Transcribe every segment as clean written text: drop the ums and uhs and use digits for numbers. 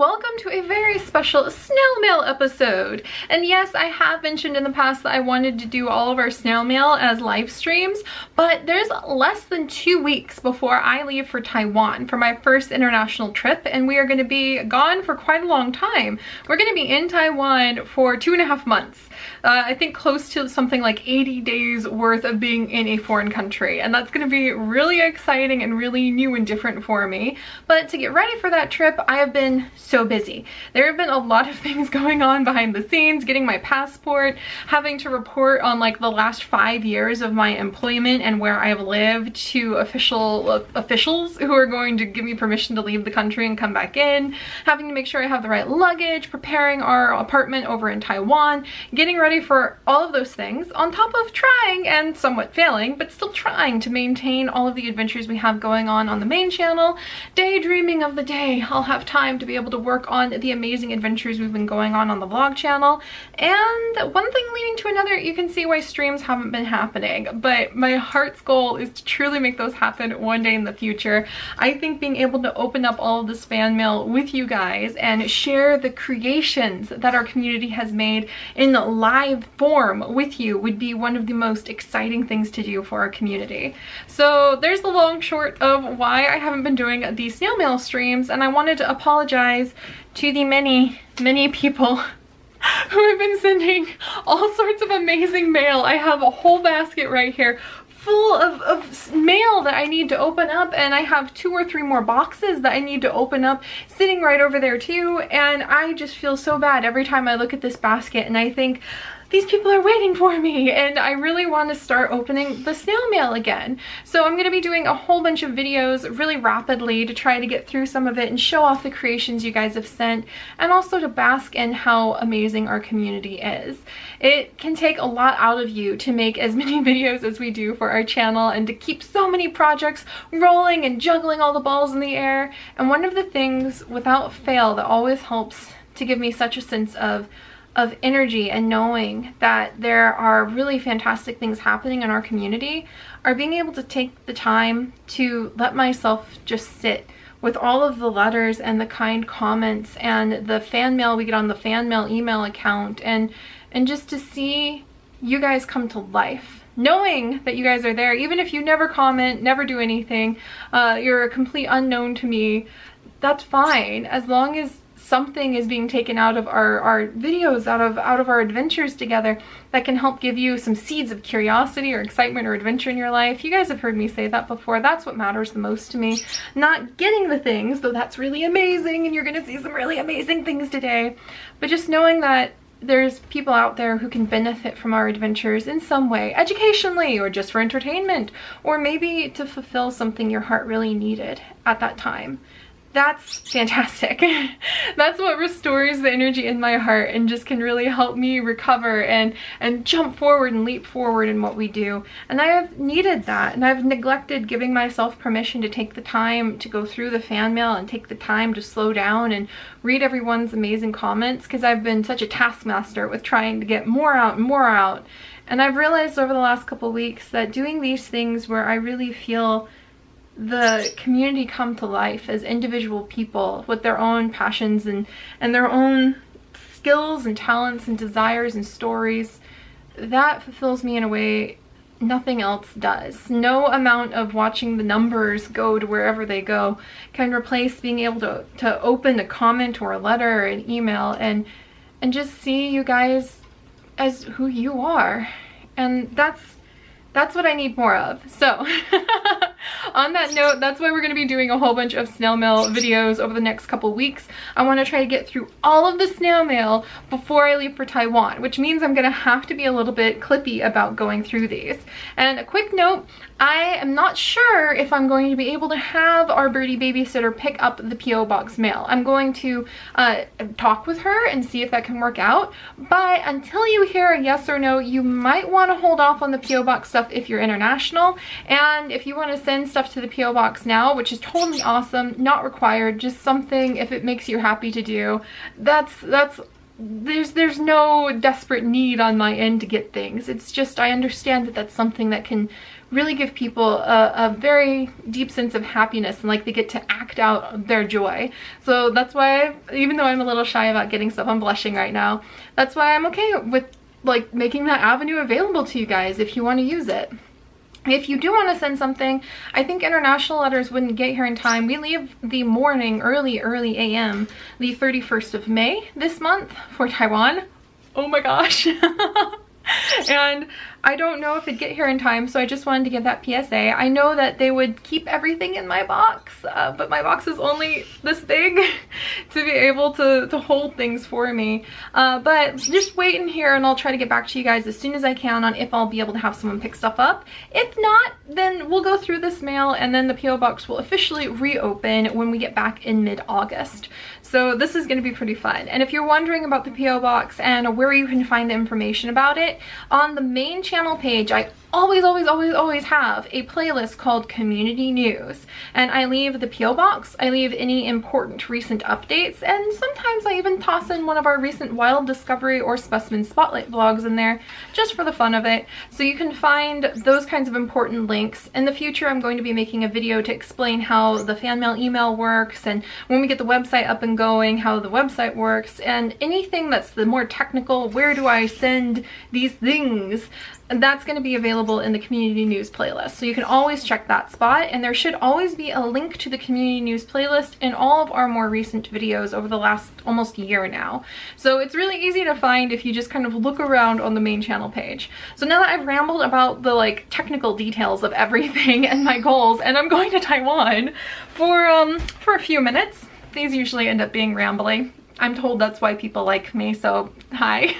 welcome to a very special snail mail episode. And yes, I have mentioned in the past that I wanted to do all of our snail mail as live streams, but there's less than 2 weeks before I leave for Taiwan for my first international trip, and we are going to be gone for quite a long time. We're going to be in Taiwan for 2.5 months. I think close to something like 80 days worth of being in a foreign country, and that's going to be really exciting and really new and different for me. But to get ready for that trip, I have been so busy. There have been a lot of things going on behind the scenes, getting my passport, having to report on like the last 5 years of my employment and where I have lived to officials who are going to give me permission to leave the country and come back in, having to make sure I have the right luggage, preparing our apartment over in Taiwan, getting ready for all of those things, on top of trying and somewhat failing, but still trying to maintain all of the adventures we have going on the main channel, daydreaming of the day I'll have time to be able to work on the amazing adventures we've been going on the vlog channel. And one thing leading to another, you can see why streams haven't been happening, but my heart's goal is to truly make those happen one day in the future. I think being able to open up all of this fan mail with you guys and share the creations that our community has made in live form with you would be one of the most exciting things to do for our community. So there's the long short of why I haven't been doing these snail mail streams, and I wanted to apologize to the many people who have been sending all sorts of amazing mail. I have a whole basket right here full of mail that I need to open up, and I have 2 or 3 more boxes that I need to open up sitting right over there too, and I just feel so bad every time I look at this basket and I think, these people are waiting for me, and I really want to start opening the snail mail again. So I'm going to be doing a whole bunch of videos really rapidly to try to get through some of it and show off the creations you guys have sent, and also to bask in how amazing our community is. It can take a lot out of you to make as many videos as we do for our channel and to keep so many projects rolling and juggling all the balls in the air. And one of the things without fail that always helps to give me such a sense of energy and knowing that there are really fantastic things happening in our community are being able to take the time to let myself just sit with all of the letters and the kind comments and the fan mail we get on the fan mail email account, and just to see you guys come to life. Knowing that you guys are there, even if you never comment, never do anything, you're a complete unknown to me, that's fine, as long as something is being taken out of our videos, out of our adventures together, that can help give you some seeds of curiosity or excitement or adventure in your life. You guys have heard me say that before. That's what matters the most to me. Not getting the things, though that's really amazing, and you're gonna see some really amazing things today, but just knowing that there's people out there who can benefit from our adventures in some way, educationally or just for entertainment, or maybe to fulfill something your heart really needed at that time. That's fantastic. That's what restores the energy in my heart and just can really help me recover and jump forward and leap forward in what we do. And I have needed that, and I've neglected giving myself permission to take the time to go through the fan mail and take the time to slow down and read everyone's amazing comments, because I've been such a taskmaster with trying to get more out and more out. And I've realized over the last couple weeks that doing these things where I really feel the community come to life as individual people with their own passions and their own skills and talents and desires and stories, that fulfills me in a way nothing else does. No amount of watching the numbers go to wherever they go can replace being able to open a comment or a letter or an email and just see you guys as who you are. And that's what I need more of. So on that note, that's why we're going to be doing a whole bunch of snail mail videos over the next couple weeks. I want to try to get through all of the snail mail before I leave for Taiwan, which means I'm going to have to be a little bit clippy about going through these. And a quick note, I am not sure if I'm going to be able to have our birdie babysitter pick up the P.O. box mail. I'm going to talk with her and see if that can work out, but until you hear a yes or no, you might want to hold off on the P.O. box stuff if you're international. And if you want to send stuff to the P.O. box now, which is totally awesome, not required, just something if it makes you happy to do, there's no desperate need on my end to get things. It's just I understand that that's something that can really give people a very deep sense of happiness, and like they get to act out their joy. So that's why, even though I'm a little shy about getting stuff, I'm blushing right now, that's why I'm okay with like making that avenue available to you guys if you want to use it. If you do want to send something, I think international letters wouldn't get here in time. We leave the morning, early AM, the 31st of May this month for Taiwan. Oh my gosh. And I don't know if it'd get here in time, so I just wanted to give that PSA. I know that they would keep everything in my box, but my box is only this big to be able to hold things for me. But just wait in here and I'll try to get back to you guys as soon as I can on if I'll be able to have someone pick stuff up. If not, then we'll go through this mail and then the PO box will officially reopen when we get back in mid-August. So this is going to be pretty fun. And if you're wondering about the PO box and where you can find the information about it, on the main channel page, I always have a playlist called Community News, and I leave the PO box, I leave any important recent updates, and sometimes I even toss in one of our recent wild discovery or specimen spotlight vlogs in there just for the fun of it. So you can find those kinds of important links. In the future, I'm going to be making a video to explain how the fan mail email works, and when we get the website up and going, how the website works, and anything that's the more technical, where do I send these things, and that's going to be available in the Community News playlist. So you can always check that spot, and there should always be a link to the Community News playlist in all of our more recent videos over the last almost year now. So it's really easy to find if you just kind of look around on the main channel page. So now that I've rambled about the like technical details of everything and my goals, and I'm going to Taiwan for a few minutes. These usually end up being rambly. I'm told that's why people like me, so hi.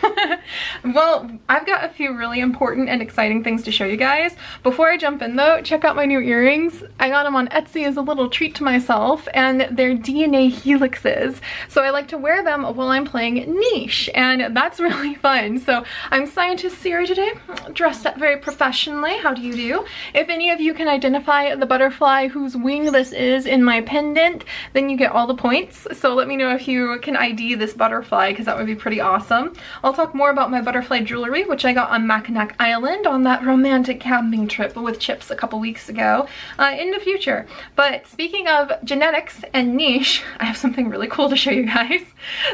Well, I've got a few really important and exciting things to show you guys. Before I jump in though, check out my new earrings. I got them on Etsy as a little treat to myself, and they're DNA helixes. So I like to wear them while I'm playing niche, and that's really fun. So I'm Scientist Seri today, dressed up very professionally. How do you do? If any of you can identify the butterfly whose wing this is in my pendant, then you get all the points. So let me know if you can ID this butterfly, because that would be pretty awesome. I'll talk more about my butterfly jewelry, which I got on Mackinac Island on that romantic camping trip with Chips a couple weeks ago, in the future. But speaking of genetics and niche, I have something really cool to show you guys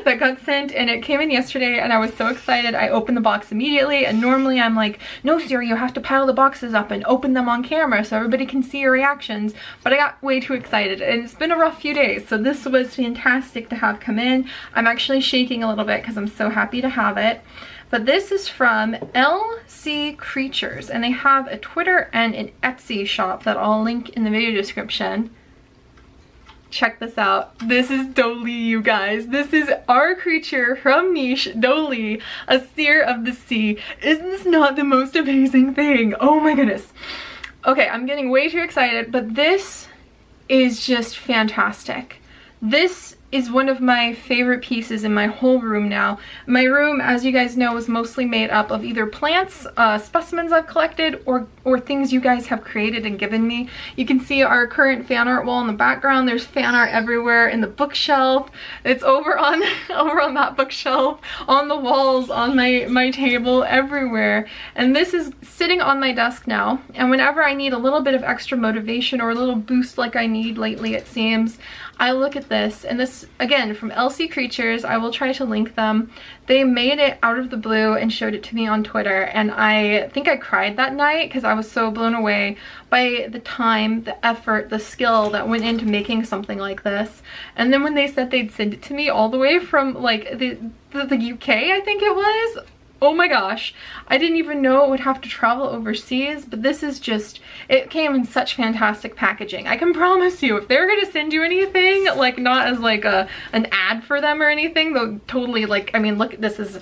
that got sent, and it came in yesterday, and I was so excited. I opened the box immediately, and normally I'm like, no Seri, you have to pile the boxes up and open them on camera so everybody can see your reactions, but I got way too excited, and it's been a rough few days, so this was fantastic to have come in. I'm actually shaking a little bit because I'm so happy to have it. But this is from LC Creatures, and they have a Twitter and an Etsy shop that I'll link in the video description. Check this out. This is Dolly, you guys. This is our creature from niche, Dolly, a seer of the sea. Isn't this not the most amazing thing? Oh my goodness. Okay, I'm getting way too excited, but this is just fantastic. This is one of my favorite pieces in my whole room now. My room, as you guys know, is mostly made up of either plants, specimens I've collected, or things you guys have created and given me. You can see our current fan art wall in the background. There's fan art everywhere in the bookshelf. It's over on that bookshelf, on the walls, on my table, everywhere. And this is sitting on my desk now. And whenever I need a little bit of extra motivation or a little boost like I need lately, it seems, I look at this, and this, again, from LC Creatures, I will try to link them. They made it out of the blue and showed it to me on Twitter, and I think I cried that night because I was so blown away by the time, the effort, the skill that went into making something like this. And then when they said they'd send it to me all the way from like the UK, I think it was, oh my gosh, I didn't even know it would have to travel overseas, but this is just, it came in such fantastic packaging. I can promise you, if they're gonna send you anything, like not as like an ad for them or anything, they'll totally, like, I mean, look, this is,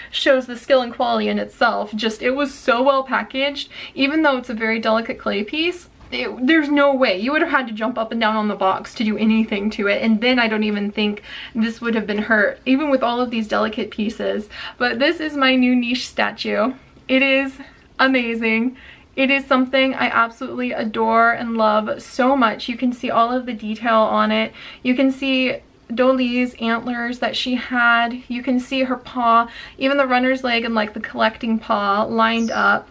shows the skill and quality in itself. Just, it was so well packaged, even though it's a very delicate clay piece. There's no way. You would have had to jump up and down on the box to do anything to it, and then I don't even think this would have been hurt, even with all of these delicate pieces. But this is my new niche statue. It is amazing. It is something I absolutely adore and love so much. You can see all of the detail on it. You can see Dolly's antlers that she had. You can see her paw, even the runner's leg and like the collecting paw lined up.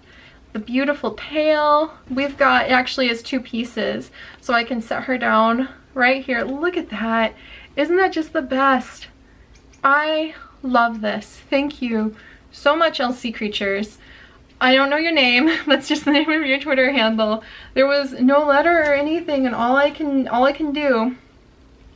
the beautiful tail. We've got, it actually is 2 pieces, so I can set her down right here. Look at that. Isn't that just the best? I love this. Thank you so much, LC Creatures. I don't know your name. That's just the name of your Twitter handle. There was no letter or anything, and all I can do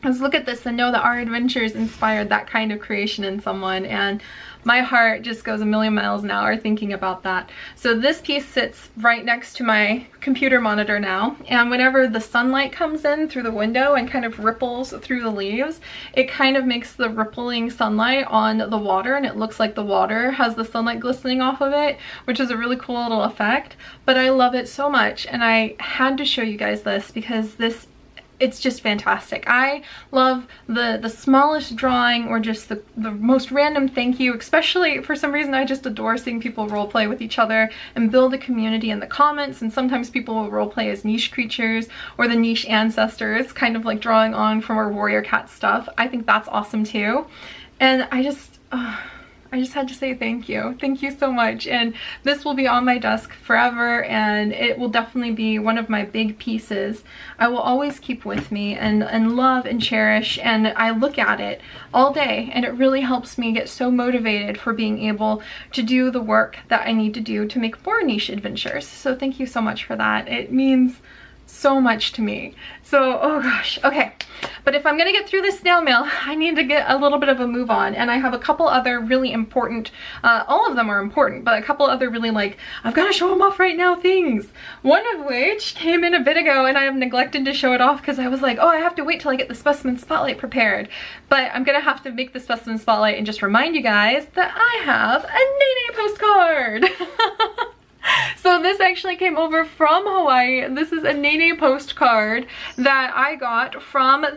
is look at this and know that our adventures inspired that kind of creation in someone, and my heart just goes a million miles an hour thinking about that. So this piece sits right next to my computer monitor now, and whenever the sunlight comes in through the window and kind of ripples through the leaves, it kind of makes the rippling sunlight on the water, and it looks like the water has the sunlight glistening off of it, which is a really cool little effect. But I love it so much, and I had to show you guys this because it's just fantastic. I love the smallest drawing or just the most random thank you, especially for some reason I just adore seeing people roleplay with each other and build a community in the comments, and sometimes people will roleplay as niche creatures or the niche ancestors, kind of like drawing on from our warrior cat stuff. I think that's awesome too. And I just had to say thank you. Thank you so much. And this will be on my desk forever, and it will definitely be one of my big pieces I will always keep with me and love and cherish. And I look at it all day, and it really helps me get so motivated for being able to do the work that I need to do to make more niche adventures. So thank you so much for that. It means so much to me. So, oh gosh, okay. But if I'm gonna get through this snail mail, I need to get a little bit of a move on, and I have a couple other really important, all of them are important, but a couple other really like, I've got to show them off right now things. One of which came in a bit ago, and I have neglected to show it off because I was like, oh, I have to wait till I get the specimen spotlight prepared. But I'm gonna have to make the specimen spotlight and just remind you guys that I have a Nene postcard. So this actually came over from Hawaii. This is a Nene postcard that I got from the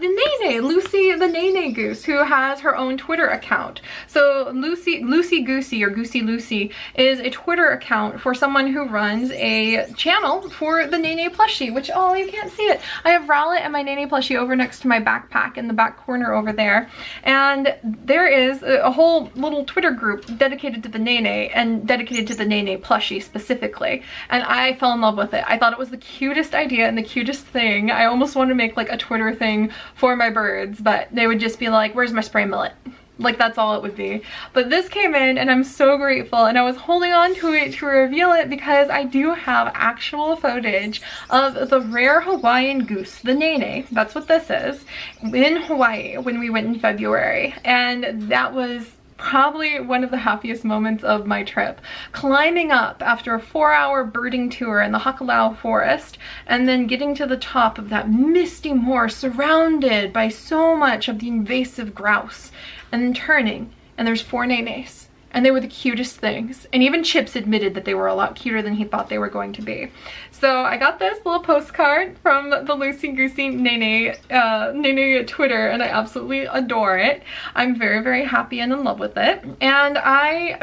Nene, Lucy the Nene Goose, who has her own Twitter account. So Lucy Goosey, or Goosey Lucy, is a Twitter account for someone who runs a channel for the Nene plushie, which, oh, you can't see it. I have Rowlet and my Nene plushie over next to my backpack in the back corner over there. And there is a whole little Twitter group dedicated to the Nene and dedicated to the Nene plushie specifically. And I fell in love with it. I thought it was the cutest idea and the cutest thing. I almost wanted to make like a Twitter thing for my birds, but they would just be like, where's my spray millet? Like, that's all it would be. But this came in, and I'm so grateful, and I was holding on to it to reveal it because I do have actual footage of the rare Hawaiian goose, the Nene, that's what this is, in Hawaii when we went in February. And that was probably one of the happiest moments of my trip. Climbing up after a 4-hour birding tour in the Hakalau forest, and then getting to the top of that misty moor surrounded by so much of the invasive grouse, and then turning, and there's 4 nenes. And they were the cutest things. And even Chips admitted that they were a lot cuter than he thought they were going to be. So I got this little postcard from the Lucy Goosey Nene Twitter, and I absolutely adore it. I'm very, very happy and in love with it. And I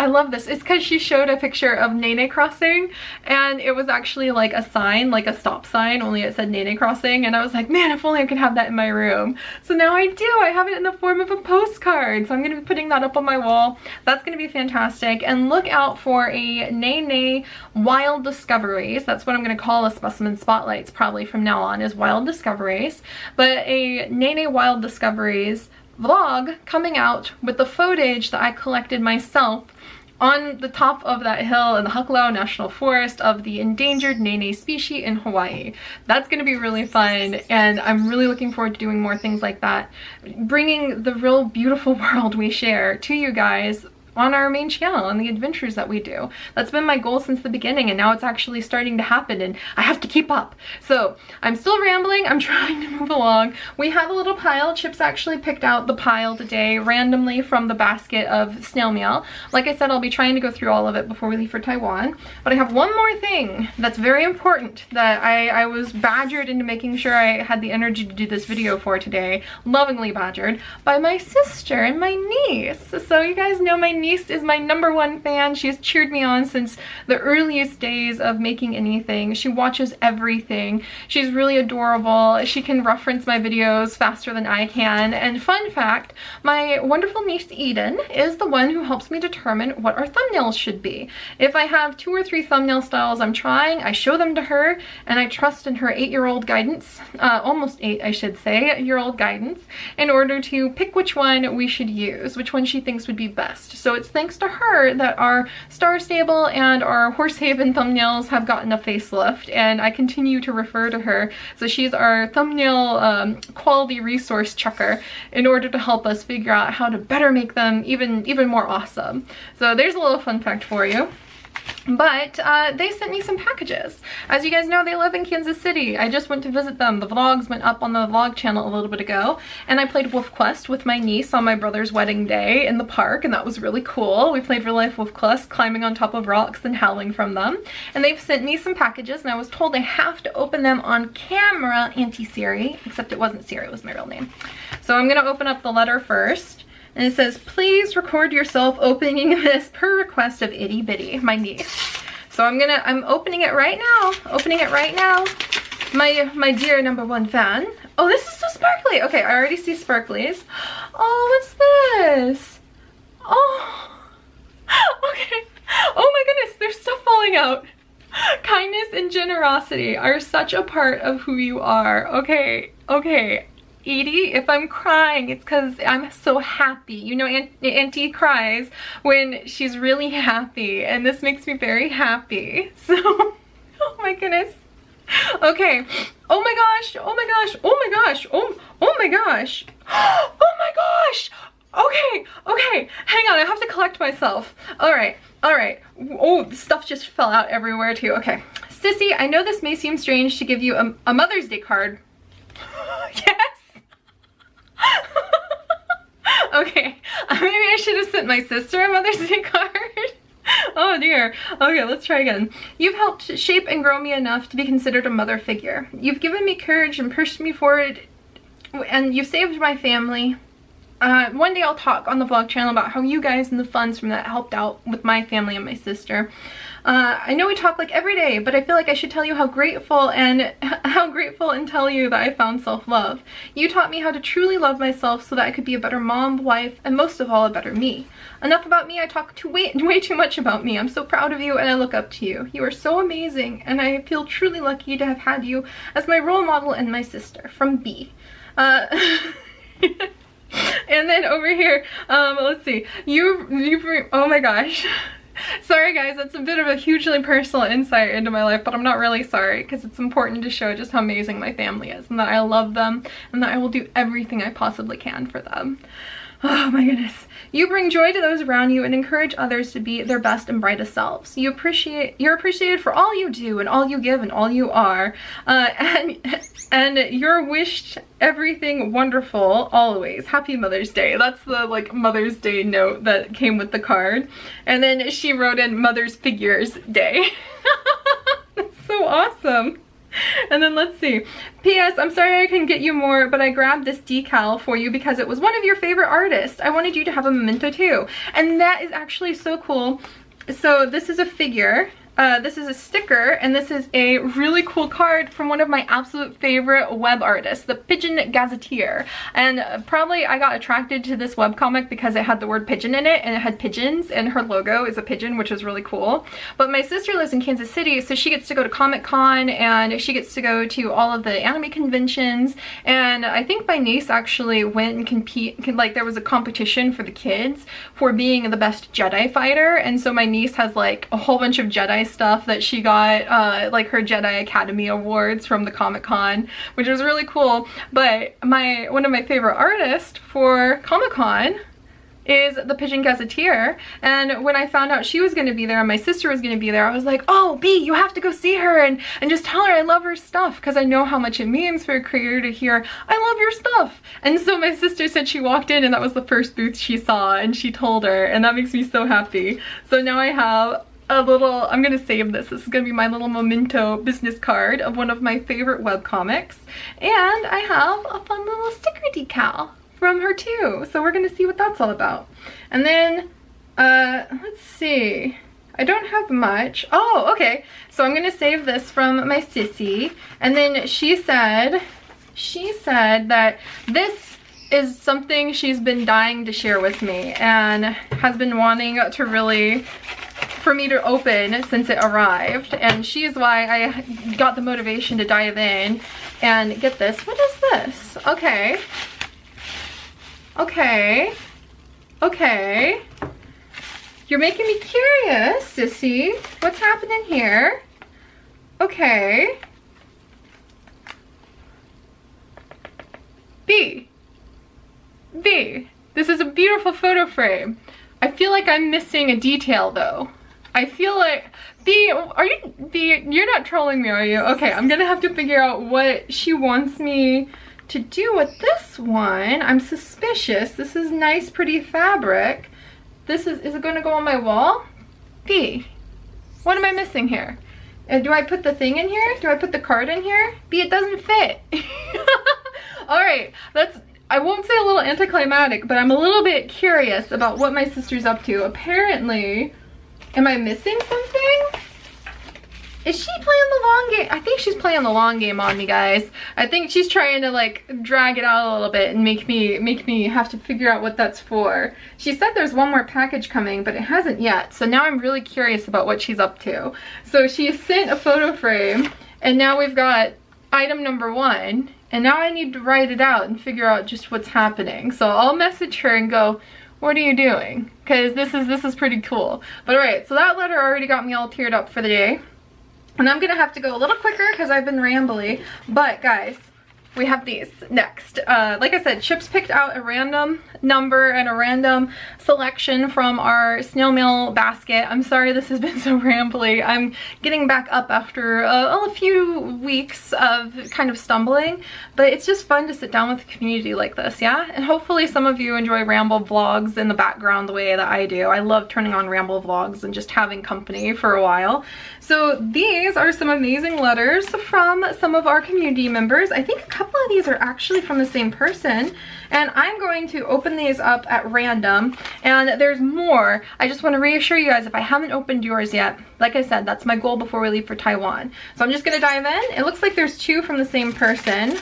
love this. It's because she showed a picture of Nene crossing, and it was actually like a sign, like a stop sign, only it said Nene crossing. And I was like, man, if only I could have that in my room. So now I do. I have it in the form of a postcard. So I'm going to be putting that up on my wall. That's going to be fantastic. And look out for a Nene Wild Discoveries. That's what I'm going to call a specimen spotlights probably from now on, is Wild Discoveries. But a Nene Wild Discoveries vlog coming out with the footage that I collected myself on the top of that hill in the Hakalau National Forest of the endangered Nene species in Hawaii. That's going to be really fun, and I'm really looking forward to doing more things like that, bringing the real beautiful world we share to you guys on our main channel and the adventures that we do. That's been my goal since the beginning, and now it's actually starting to happen, and I have to keep up. So I'm still rambling. I'm trying to move along. We have a little pile. Chips actually picked out the pile today randomly from the basket of snail mail. Like I said, I'll be trying to go through all of it before we leave for Taiwan. But I have one more thing that's very important that I was badgered into making sure I had the energy to do this video for today. Lovingly badgered by my sister and my niece. So you guys know my niece is my #1 fan. She has cheered me on since the earliest days of making anything. She watches everything. She's really adorable. She can reference my videos faster than I can. And fun fact, my wonderful niece Eden is the one who helps me determine what our thumbnails should be. If I have 2 or 3 thumbnail styles I'm trying, I show them to her, and I trust in her 8-year-old guidance, almost 8 I should say, year-old guidance, in order to pick which one we should use, which one she thinks would be best. So it's thanks to her that our Star Stable and our Horsehaven thumbnails have gotten a facelift, and I continue to refer to her. So she's our thumbnail quality resource checker in order to help us figure out how to better make them even more awesome. So there's a little fun fact for you. But they sent me some packages. As you guys know, they live in Kansas City. I just went to visit them. The vlogs went up on the vlog channel a little bit ago, and I played Wolf Quest with my niece on my brother's wedding day in the park, and that was really cool. We played real life Wolf Quest, climbing on top of rocks and howling from them. And they've sent me some packages, and I was told I have to open them on camera, Auntie Seri, except it wasn't Seri, it was my real name. So I'm gonna open up the letter first. And it says, please record yourself opening this per request of Itty Bitty, my niece. So I'm opening it right now. Opening it right now. My dear #1 fan. Oh, this is so sparkly. Okay, I already see sparklies. Oh, what's this? Oh, okay. Oh my goodness, there's stuff falling out. Kindness and generosity are such a part of who you are. Okay, okay. Edie, if I'm crying, it's because I'm so happy. You know, Auntie cries when she's really happy, and this makes me very happy. So, oh my goodness. Okay. Oh my gosh. Oh my gosh. Oh my gosh. Oh my gosh. Oh my gosh. Okay. Okay. Hang on. I have to collect myself. All right. All right. Oh, the stuff just fell out everywhere too. Okay. Sissy, I know this may seem strange to give you a Mother's Day card. Yes. Okay, maybe I should have sent my sister a Mother's Day card. Oh dear. Okay, let's try again. You've helped shape and grow me enough to be considered a mother figure. You've given me courage and pushed me forward, and you've saved my family. One day I'll talk on the vlog channel about how you guys and the funds from that helped out with my family and my sister. I know we talk like every day, but I feel like I should tell you how grateful and tell you that I found self-love. You taught me how to truly love myself so that I could be a better mom, wife, and most of all, a better me. Enough about me. I talk way too much about me. I'm so proud of you and I look up to you. You are so amazing, and I feel truly lucky to have had you as my role model and my sister. From B. And then over here, let's see. Oh my gosh. Sorry guys, that's a bit of a hugely personal insight into my life, but I'm not really sorry because it's important to show just how amazing my family is and that I love them and that I will do everything I possibly can for them. Oh my goodness. You bring joy to those around you and encourage others to be their best and brightest selves. You're appreciated for all you do and all you give and all you are. And you're wished everything wonderful always. Happy Mother's Day. That's the like Mother's Day note that came with the card. And then she wrote in Mother's Figures Day. That's so awesome. And then let's see. P.S. I'm sorry I couldn't get you more, but I grabbed this decal for you because it was one of your favorite artists. I wanted you to have a memento too. And that is actually so cool. So this is a figure. This is a sticker, and this is a really cool card from one of my absolute favorite web artists, the Pigeon Gazetteer. And probably I got attracted to this webcomic because it had the word pigeon in it, and it had pigeons, and her logo is a pigeon, which is really cool. But my sister lives in Kansas City, so she gets to go to Comic-Con, and she gets to go to all of the anime conventions, and I think my niece actually went and like there was a competition for the kids for being the best Jedi fighter, and so my niece has like a whole bunch of Jedi stuff that she got, like her Jedi Academy awards from the Comic-Con, which was really cool. But one of my favorite artists for Comic-Con is the Pigeon Gazetteer, and when I found out she was going to be there and my sister was going to be there, I was like, oh B, you have to go see her and just tell her I love her stuff, because I know how much it means for a creator to hear I love your stuff. And so my sister said she walked in and that was the first booth she saw, and she told her, and that makes me so happy. So now I have a little, I'm gonna save this. This is gonna be my little memento business card of one of my favorite webcomics. And I have a fun little sticker decal from her too. So we're gonna see what that's all about. And then Let's see. I don't have much. Oh, okay. So I'm gonna save this from my sissy. And then she said that this is something she's been dying to share with me and has been wanting to really, for me to open since it arrived. And she is why I got the motivation to dive in and get this. What is this? Okay. Okay. Okay. You're making me curious, sissy. What's happening here? Okay. B. This is a beautiful photo frame. I feel like I'm missing a detail though. I feel like, B, you're not trolling me, are you? Okay, I'm gonna have to figure out what she wants me to do with this one. I'm suspicious. This is nice, pretty fabric. Is it gonna go on my wall? B, what am I missing here? Do I put the thing in here? Do I put the card in here? B, it doesn't fit. All right, I won't say a little anticlimactic, but I'm a little bit curious about what my sister's up to. Apparently, am I missing something? Is she playing the long game? I think she's playing the long game on me, guys. I think she's trying to like drag it out a little bit and make me have to figure out what that's for. She said there's one more package coming, but it hasn't yet. So now I'm really curious about what she's up to. So she sent a photo frame, and now we've got item number 1. And now I need to write it out and figure out just what's happening. So I'll message her and go, what are you doing? Because this is pretty cool. But alright, so that letter already got me all teared up for the day. And I'm gonna have to go a little quicker because I've been rambly. But guys, we have these next. Like I said, Chips picked out a random number and a random selection from our snail mail basket. I'm sorry this has been so rambly. I'm getting back up after a few weeks of kind of stumbling, but it's just fun to sit down with a community like this, yeah? And hopefully some of you enjoy ramble vlogs in the background the way that I do. I love turning on ramble vlogs and just having company for a while. So these are some amazing letters from some of our community members. I think a couple of these are actually from the same person, and I'm going to open these up at random, and there's more. I just want to reassure you guys, if I haven't opened yours yet, like I said, that's my goal before we leave for Taiwan. So I'm just going to dive in. It looks like there's 2 from the same person.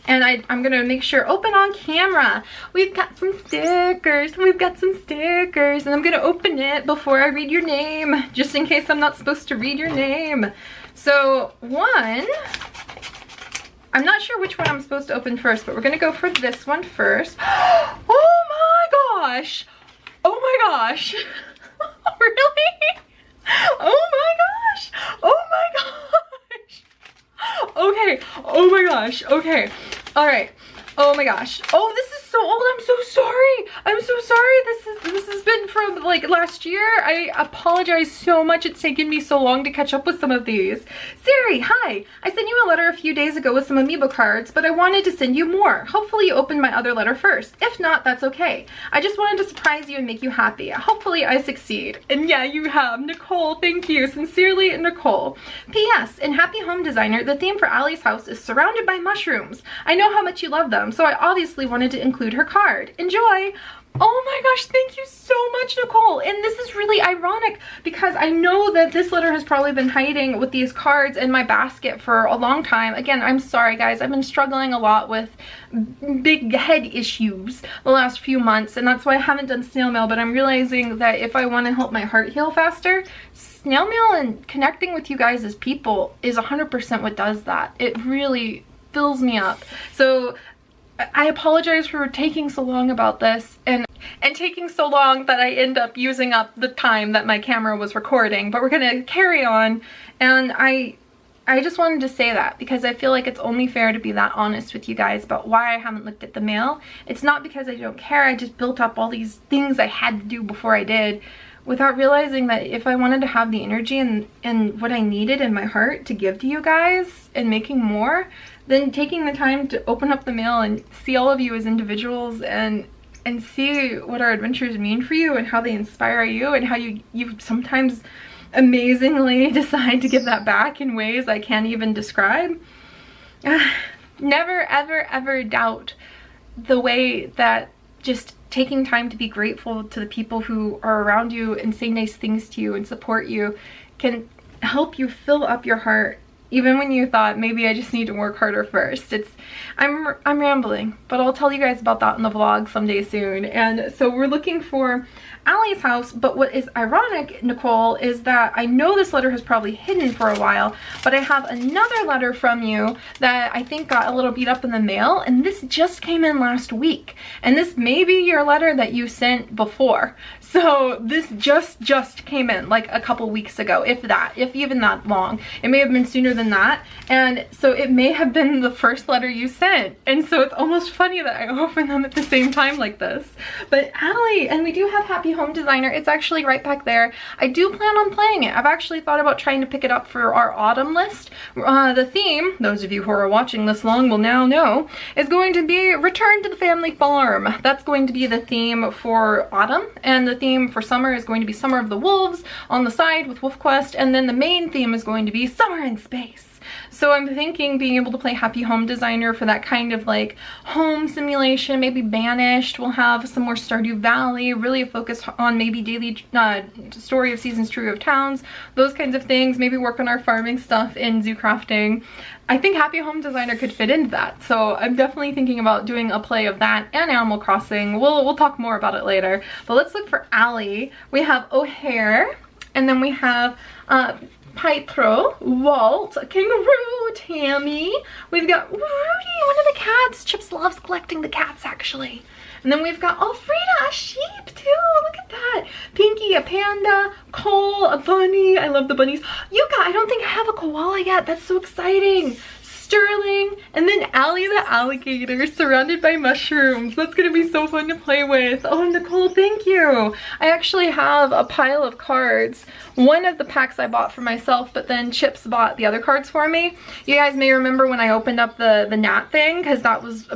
And I'm gonna make sure, open on camera. We've got some stickers, and I'm gonna open it before I read your name, just in case I'm not supposed to read your name. So one, I'm not sure which one I'm supposed to open first, but we're gonna go for this one first. Oh my gosh, oh my gosh, really? Oh my gosh, oh my gosh. Okay, oh my gosh, okay. All right. Oh my gosh. Oh, this is so old. I'm so sorry. I'm so sorry. This has been from like last year. I apologize so much. It's taken me so long to catch up with some of these. Seri, hi. I sent you a letter a few days ago with some Amiibo cards, but I wanted to send you more. Hopefully you opened my other letter first. If not, that's okay. I just wanted to surprise you and make you happy. Hopefully I succeed. And yeah, you have. Nicole, thank you. Sincerely, Nicole. P.S. In Happy Home Designer, the theme for Allie's house is surrounded by mushrooms. I know how much you love them, so I obviously wanted to include her card. Enjoy! Oh my gosh, thank you so much, Nicole. And this is really ironic because I know that this letter has probably been hiding with these cards in my basket for a long time. Again, I'm sorry guys, I've been struggling a lot with big head issues the last few months, and that's why I haven't done snail mail, but I'm realizing that if I want to help my heart heal faster, snail mail and connecting with you guys as people is 100% what does that. It really fills me up. So I apologize for taking so long about this and taking so long that I end up using up the time that my camera was recording, but we're gonna carry on. And I just wanted to say that because I feel like it's only fair to be that honest with you guys about why I haven't looked at the mail. It's not because I don't care. I just built up all these things I had to do before I did, without realizing that if I wanted to have the energy and what I needed in my heart to give to you guys and making more, then taking the time to open up the mail and see all of you as individuals and see what our adventures mean for you and how they inspire you and how you sometimes amazingly decide to give that back in ways I can't even describe. Never ever ever doubt the way that just taking time to be grateful to the people who are around you and say nice things to you and support you can help you fill up your heart, even when you thought maybe I just need to work harder first. I'm rambling, but I'll tell you guys about that in the vlog someday soon. And so we're looking for Allie's house, but what is ironic, Nicole, is that I know this letter has probably hidden for a while, but I have another letter from you that I think got a little beat up in the mail, and this just came in last week. And this may be your letter that you sent before. So this just came in like a couple weeks ago, if even that long. It may have been sooner than that. And so it may have been the first letter you sent. And so it's almost funny that I open them at the same time like this. But Allie, and we do have Happy Home Designer. It's actually right back there. I do plan on playing it. I've actually thought about trying to pick it up for our autumn list. The theme, those of you who are watching this long will now know, is going to be Return to the Family Farm. That's going to be the theme for autumn, and the theme for summer is going to be Summer of the Wolves on the side with Wolf Quest, and then the main theme is going to be Summer in Space. So I'm thinking being able to play Happy Home Designer for that kind of like home simulation, maybe Banished. We'll have some more Stardew Valley, really focused on maybe daily Story of Seasons, True of Towns, those kinds of things. Maybe work on our farming stuff in Zoo Crafting. I think Happy Home Designer could fit into that. So I'm definitely thinking about doing a play of that and Animal Crossing. We'll talk more about it later. But let's look for Allie. We have O'Hare, and then we have Pietro, Walt, Kangaroo, Tammy. We've got Rudy, one of the cats. Chips loves collecting the cats, actually. And then we've got Alfreda, a sheep too. Look at that. Pinky, a panda. Cole, a bunny. I love the bunnies. Yuka, I don't think I have a koala yet. That's so exciting. Sterling, and then Allie the alligator surrounded by mushrooms. That's gonna be so fun to play with. Oh, Nicole, thank you. I actually have a pile of cards. One of the packs I bought for myself, but then Chips bought the other cards for me. You guys may remember when I opened up the Nat thing, because that was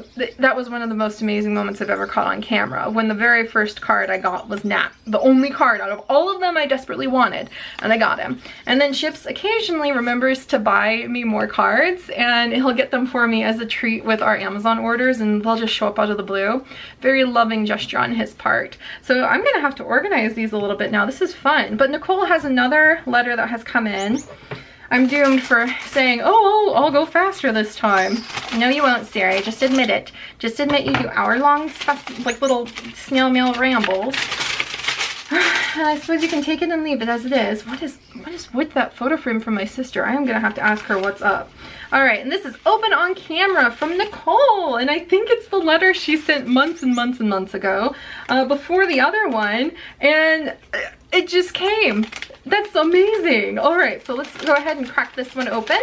one of the most amazing moments I've ever caught on camera. When the very first card I got was Nat, the only card out of all of them I desperately wanted, and I got him. And then Chips occasionally remembers to buy me more cards, and he'll get them for me as a treat with our Amazon orders, and they'll just show up out of the blue. Very loving gesture on his part. So I'm gonna have to organize these a little bit now. This is fun. But Nicole has another letter that has come in. I'm doomed for saying, oh, I'll go faster this time. No, you won't, Seri. Just admit it. Just admit you do hour-long stuff, like little snail mail rambles. I suppose you can take it and leave it as it is. What is with that photo frame from my sister? I am gonna have to ask her what's up. All right, and this is open on camera from Nicole, and I think it's the letter she sent months and months and months ago, before the other one, and it just came. That's amazing. All right, so let's go ahead and crack this one open.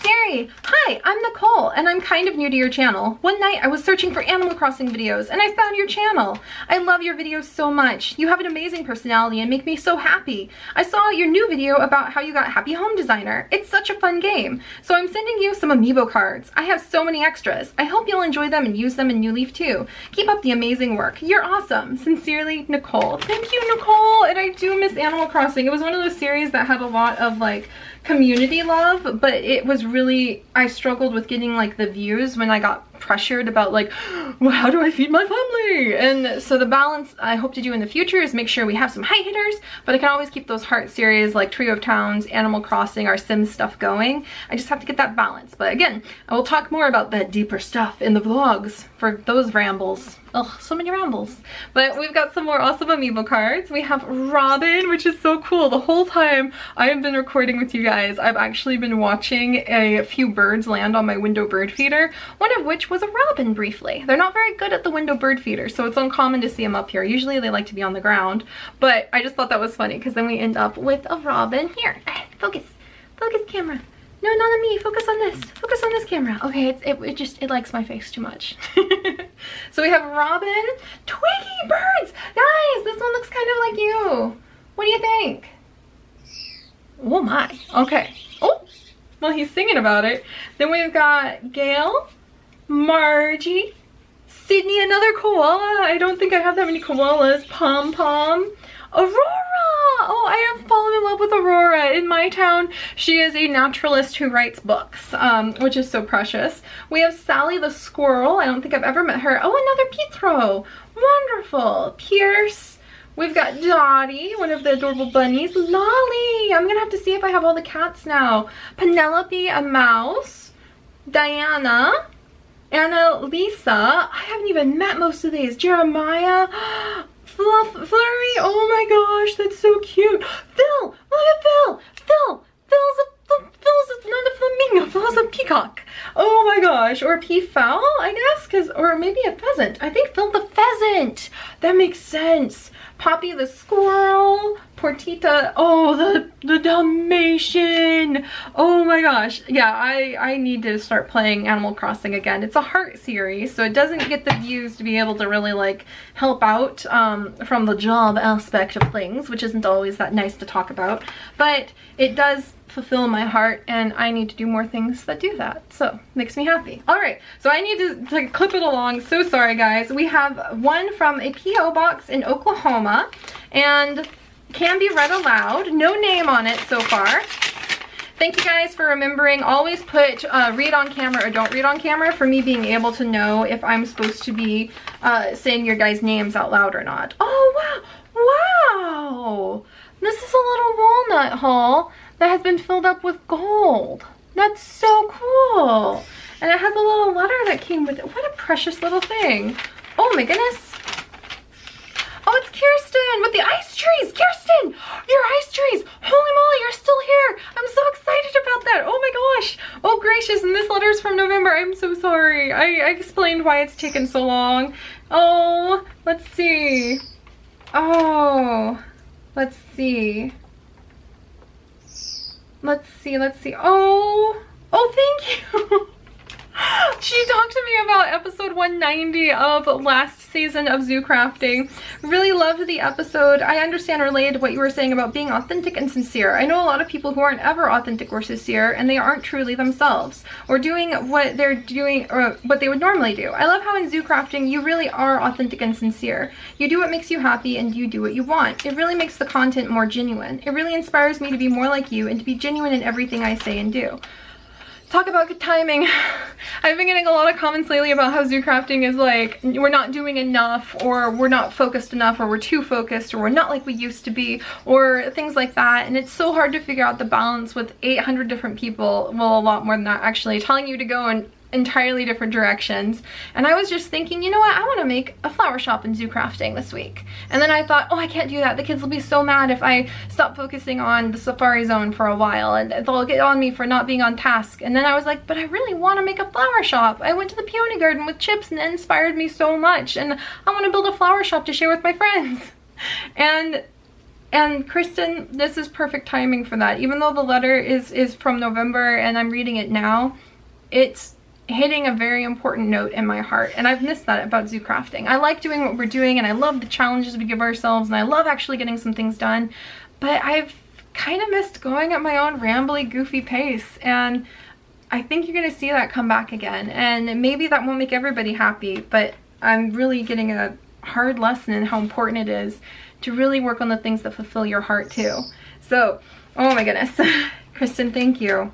Seri, hi, I'm Nicole, and I'm kind of new to your channel. One night I was searching for Animal Crossing videos, and I found your channel. I love your videos so much. You have an amazing personality and make me so happy. I saw your new video about how you got Happy Home Designer. It's such a fun game. So I'm sending you some Amiibo cards. I have so many extras. I hope you'll enjoy them and use them in New Leaf too. Keep up the amazing work. You're awesome. Sincerely, Nicole. Thank you, Nicole. And I do miss Animal Crossing. It was one of those series that had a lot of like community love, but it was really, I struggled with getting like the views when I got pressured about like, well, how do I feed my family? And so the balance I hope to do in the future is make sure we have some high hitters, but I can always keep those heart series like Trio of Towns, Animal Crossing, our Sims stuff going. I just have to get that balance. But again, I will talk more about that deeper stuff in the vlogs for those rambles. Oh, so many rambles. But we've got some more awesome Amiibo cards. We have Robin, which is so cool. The whole time I have been recording with you guys, I've actually been watching a few birds land on my window bird feeder, one of which was a robin briefly. They're not very good at the window bird feeder, so it's uncommon to see them up here. Usually they like to be on the ground, but I just thought that was funny because then we end up with a robin. Here, focus camera. No, not on me. Focus on this. Focus on this camera. Okay, it likes my face too much. So we have Robin. Twiggy birds! Guys, this one looks kind of like you. What do you think? Oh my. Okay. Oh, well, he's singing about it. Then we've got Gail, Margie, Sydney, another koala. I don't think I have that many koalas. Pom Pom, Aurora, Oh, I have fallen in love with Aurora. In my town, she is a naturalist who writes books, which is so precious. We have Sally the squirrel. I don't think I've ever met her. Oh, another Pietro. Wonderful. Pierce. We've got Dottie, one of the adorable bunnies. Lolly. I'm gonna have to see if I have all the cats now. Penelope, a mouse. Diana. Annalisa. I haven't even met most of these. Jeremiah. Flurry. Oh my gosh, that's so cute. Phil. Look at Phil. Phil's not a flamingo. Phil's a peacock. Oh my gosh. Or a peafowl, I guess, or maybe a pheasant. I think Phil the pheasant. That makes sense. Poppy the squirrel. Portita. Oh, the Dalmatian. Oh my gosh. Yeah, I need to start playing Animal Crossing again. It's a heart series, so it doesn't get the views to be able to really like help out from the job aspect of things, which isn't always that nice to talk about, but it does fulfill my heart, and I need to do more things that do that, so makes me happy. All right, so I need to clip it along. So sorry guys. We have one from a PO box in Oklahoma, and can be read aloud. No name on it so far. Thank you guys for remembering. Always put read on camera or don't read on camera for me being able to know if I'm supposed to be saying your guys' names out loud or not. Oh wow, wow, this is a little walnut hull that has been filled up with gold. That's so cool. And it has a little letter that came with it. What a precious little thing. Oh my goodness. Oh, it's Kirsten with the ice trees. Kirsten, your ice trees. Holy moly, you're still here. I'm so excited about that. Oh my gosh. Oh gracious, and this letter's from November. I'm so sorry. I explained why it's taken so long. Oh, let's see. Oh, let's see. Let's see. Oh, thank you. She talked to me about episode 190 of last season of Zoo Crafting. Really loved the episode. I understand related to what you were saying about being authentic and sincere. I know a lot of people who aren't ever authentic or sincere, and they aren't truly themselves or doing what they're doing or what they would normally do. I love how in Zoo Crafting you really are authentic and sincere. You do what makes you happy and you do what you want. It really makes the content more genuine. It really inspires me to be more like you and to be genuine in everything I say and do. Talk about good timing. I've been getting a lot of comments lately about how Zoo Crafting is like, we're not doing enough, or we're not focused enough, or we're too focused, or we're not like we used to be, or things like that. And it's so hard to figure out the balance with 800 different people, well, a lot more than that actually, telling you to go in entirely different directions. And I was just thinking, you know what, I want to make a flower shop in Zoo Crafting this week. And then I thought, oh, I can't do that. The kids will be so mad if I stop focusing on the safari zone for a while, and they'll get on me for not being on task. And then I was like, but I really want to make a flower shop. I went to the peony garden with Chips and it inspired me so much, and I want to build a flower shop to share with my friends. And Kristen, this is perfect timing for that. Even though the letter is from November and I'm reading it now, it's hitting a very important note in my heart, and I've missed that about Zoo Crafting. I like doing what we're doing, and I love the challenges we give ourselves, and I love actually getting some things done, but I've kind of missed going at my own rambly, goofy pace, and I think you're gonna see that come back again. And maybe that won't make everybody happy, but I'm really getting a hard lesson in how important it is to really work on the things that fulfill your heart too. So, oh my goodness. Kristen, thank you.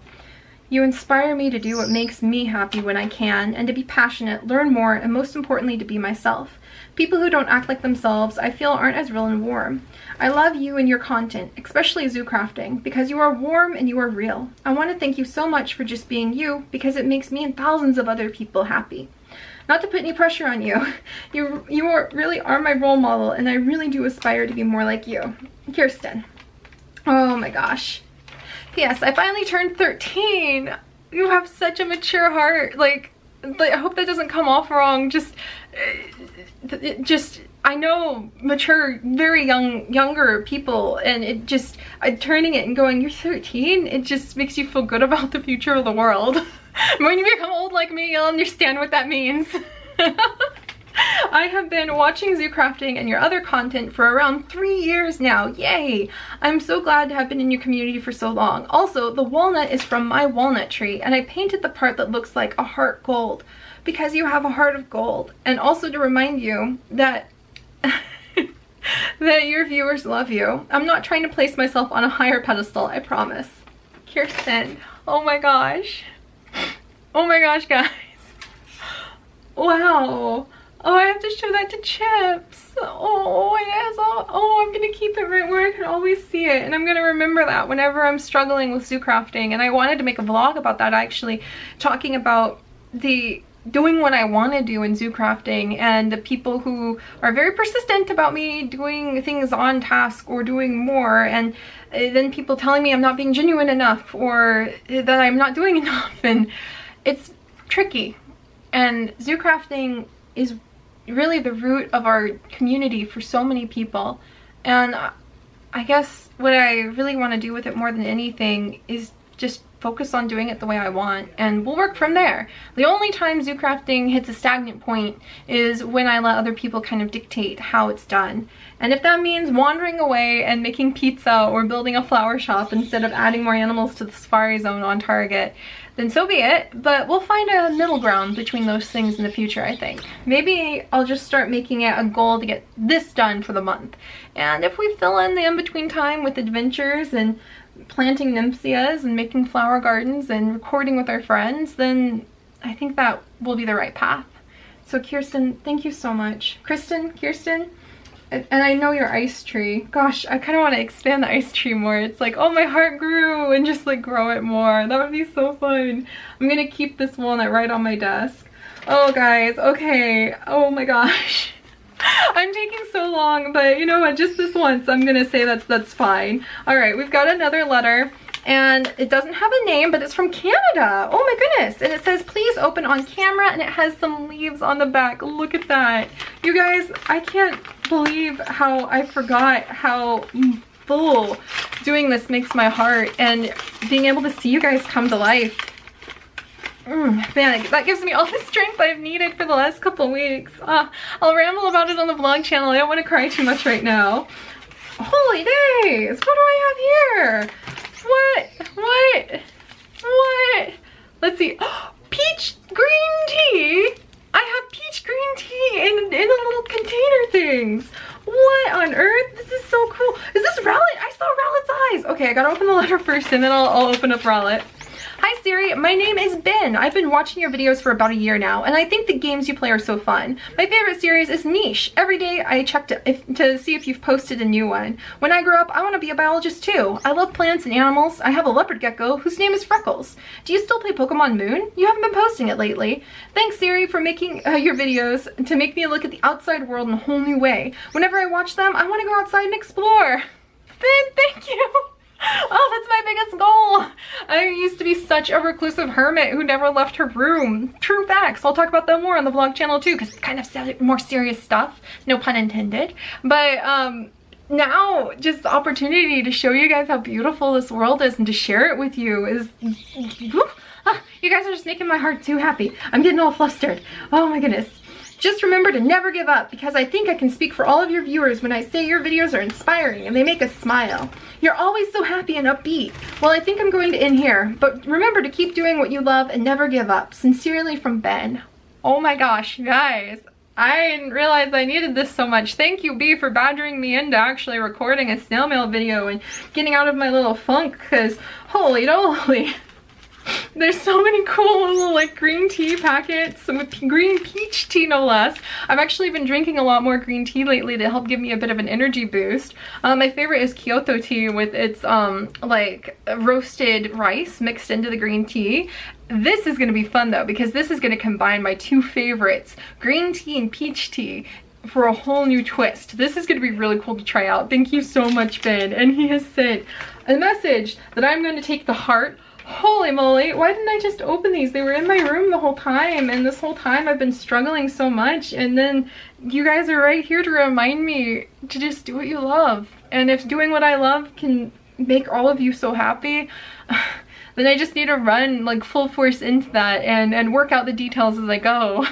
You inspire me to do what makes me happy when I can, and to be passionate, learn more, and most importantly, to be myself. People who don't act like themselves, I feel, aren't as real and warm. I love you and your content, especially Zoo Crafting, because you are warm and you are real. I want to thank you so much for just being you, because it makes me and thousands of other people happy. Not to put any pressure on you. You really are my role model, and I really do aspire to be more like you. Kirsten. Oh my gosh. P.S. I finally turned 13. You have such a mature heart. Like I hope that doesn't come off wrong. Just I know mature, very younger people, and it just, turning it and going, you're 13, it just makes you feel good about the future of the world. When you become old like me, you'll understand what that means. I have been watching Zoo Crafting and your other content for around 3 years now. Yay! I'm so glad to have been in your community for so long. Also, the walnut is from my walnut tree, and I painted the part that looks like a heart gold because you have a heart of gold. And also to remind you that that your viewers love you. I'm not trying to place myself on a higher pedestal, I promise. Kirsten, oh my gosh. Oh my gosh, guys. Wow. Oh, I have to show that to Chips. Oh, it has all, oh, I'm gonna keep it right where I can always see it. And I'm gonna remember that whenever I'm struggling with zoo crafting. And I wanted to make a vlog about that, actually, talking about the doing what I want to do in zoo crafting and the people who are very persistent about me doing things on task or doing more, and then people telling me I'm not being genuine enough or that I'm not doing enough. And it's tricky. And zoo crafting is really the root of our community for so many people, and I guess what I really want to do with it more than anything is just focus on doing it the way I want, and we'll work from there. The only time zoo crafting hits a stagnant point is when I let other people kind of dictate how it's done. And if that means wandering away and making pizza or building a flower shop instead of adding more animals to the safari zone on Target, then so be it. But we'll find a middle ground between those things in the future, I think. Maybe I'll just start making it a goal to get this done for the month. And if we fill in the in-between time with adventures and planting nymphaeas and making flower gardens and recording with our friends, then I think that will be the right path. So Kirsten, thank you so much. Kirsten, and I know your ice tree. Gosh, I kind of want to expand the ice tree more. It's like, oh, my heart grew, and just like grow it more. That would be so fun. I'm gonna keep this walnut right on my desk. Oh guys, okay. Oh my gosh. I'm taking so long, but you know what, just this once I'm gonna say that's fine. All right, we've got another letter, and it doesn't have a name, but it's from Canada. Oh my goodness. And it says, please open on camera, and it has some leaves on the back. Look at that. You guys, I can't believe how I forgot how full doing this makes my heart, and being able to see you guys come to life. Man, that gives me all the strength I've needed for the last couple weeks. I'll ramble about it on the vlog channel. I don't want to cry too much right now. Holy days! What do I have here? What? Let's see. Peach green tea! I have peach green tea in the little container things. What on earth? This is so cool. Is this Rowlet? I saw Rowlet's eyes. Okay, I gotta open the letter first, and then I'll open up Rowlet. Hi Seri, my name is Ben. I've been watching your videos for about a year now, and I think the games you play are so fun. My favorite series is Niche. Every day I check to see if you've posted a new one. When I grow up, I want to be a biologist too. I love plants and animals. I have a leopard gecko whose name is Freckles. Do you still play Pokemon Moon? You haven't been posting it lately. Thanks Seri for making your videos to make me look at the outside world in a whole new way. Whenever I watch them, I want to go outside and explore. Ben, thank you. Oh, that's my biggest goal. I used to be such a reclusive hermit who never left her room. True facts. I'll talk about that more on the vlog channel too, because it's kind of more serious stuff. No pun intended. But now just the opportunity to show you guys how beautiful this world is and to share it with you is... you guys are just making my heart too happy. I'm getting all flustered. Oh my goodness. Just remember to never give up, because I think I can speak for all of your viewers when I say your videos are inspiring and they make us smile. You're always so happy and upbeat. Well, I think I'm going to end here, but remember to keep doing what you love and never give up. Sincerely from Ben. Oh my gosh, guys. I didn't realize I needed this so much. Thank you, B, for badgering me into actually recording a snail mail video and getting out of my little funk, because holy moly. There's so many cool little like green tea packets with green peach tea, no less. I've actually been drinking a lot more green tea lately to help give me a bit of an energy boost. My favorite is Kyoto tea with its like roasted rice mixed into the green tea. This is going to be fun though, because this is going to combine my two favorites, green tea and peach tea, for a whole new twist. This is going to be really cool to try out. Thank you so much, Ben. And he has sent a message that I'm going to take to heart. Holy moly, why didn't I just open these? They were in my room the whole time, and this whole time I've been struggling so much, and then you guys are right here to remind me to just do what you love. And if doing what I love can make all of you so happy, then I just need to run like full force into that and work out the details as I go.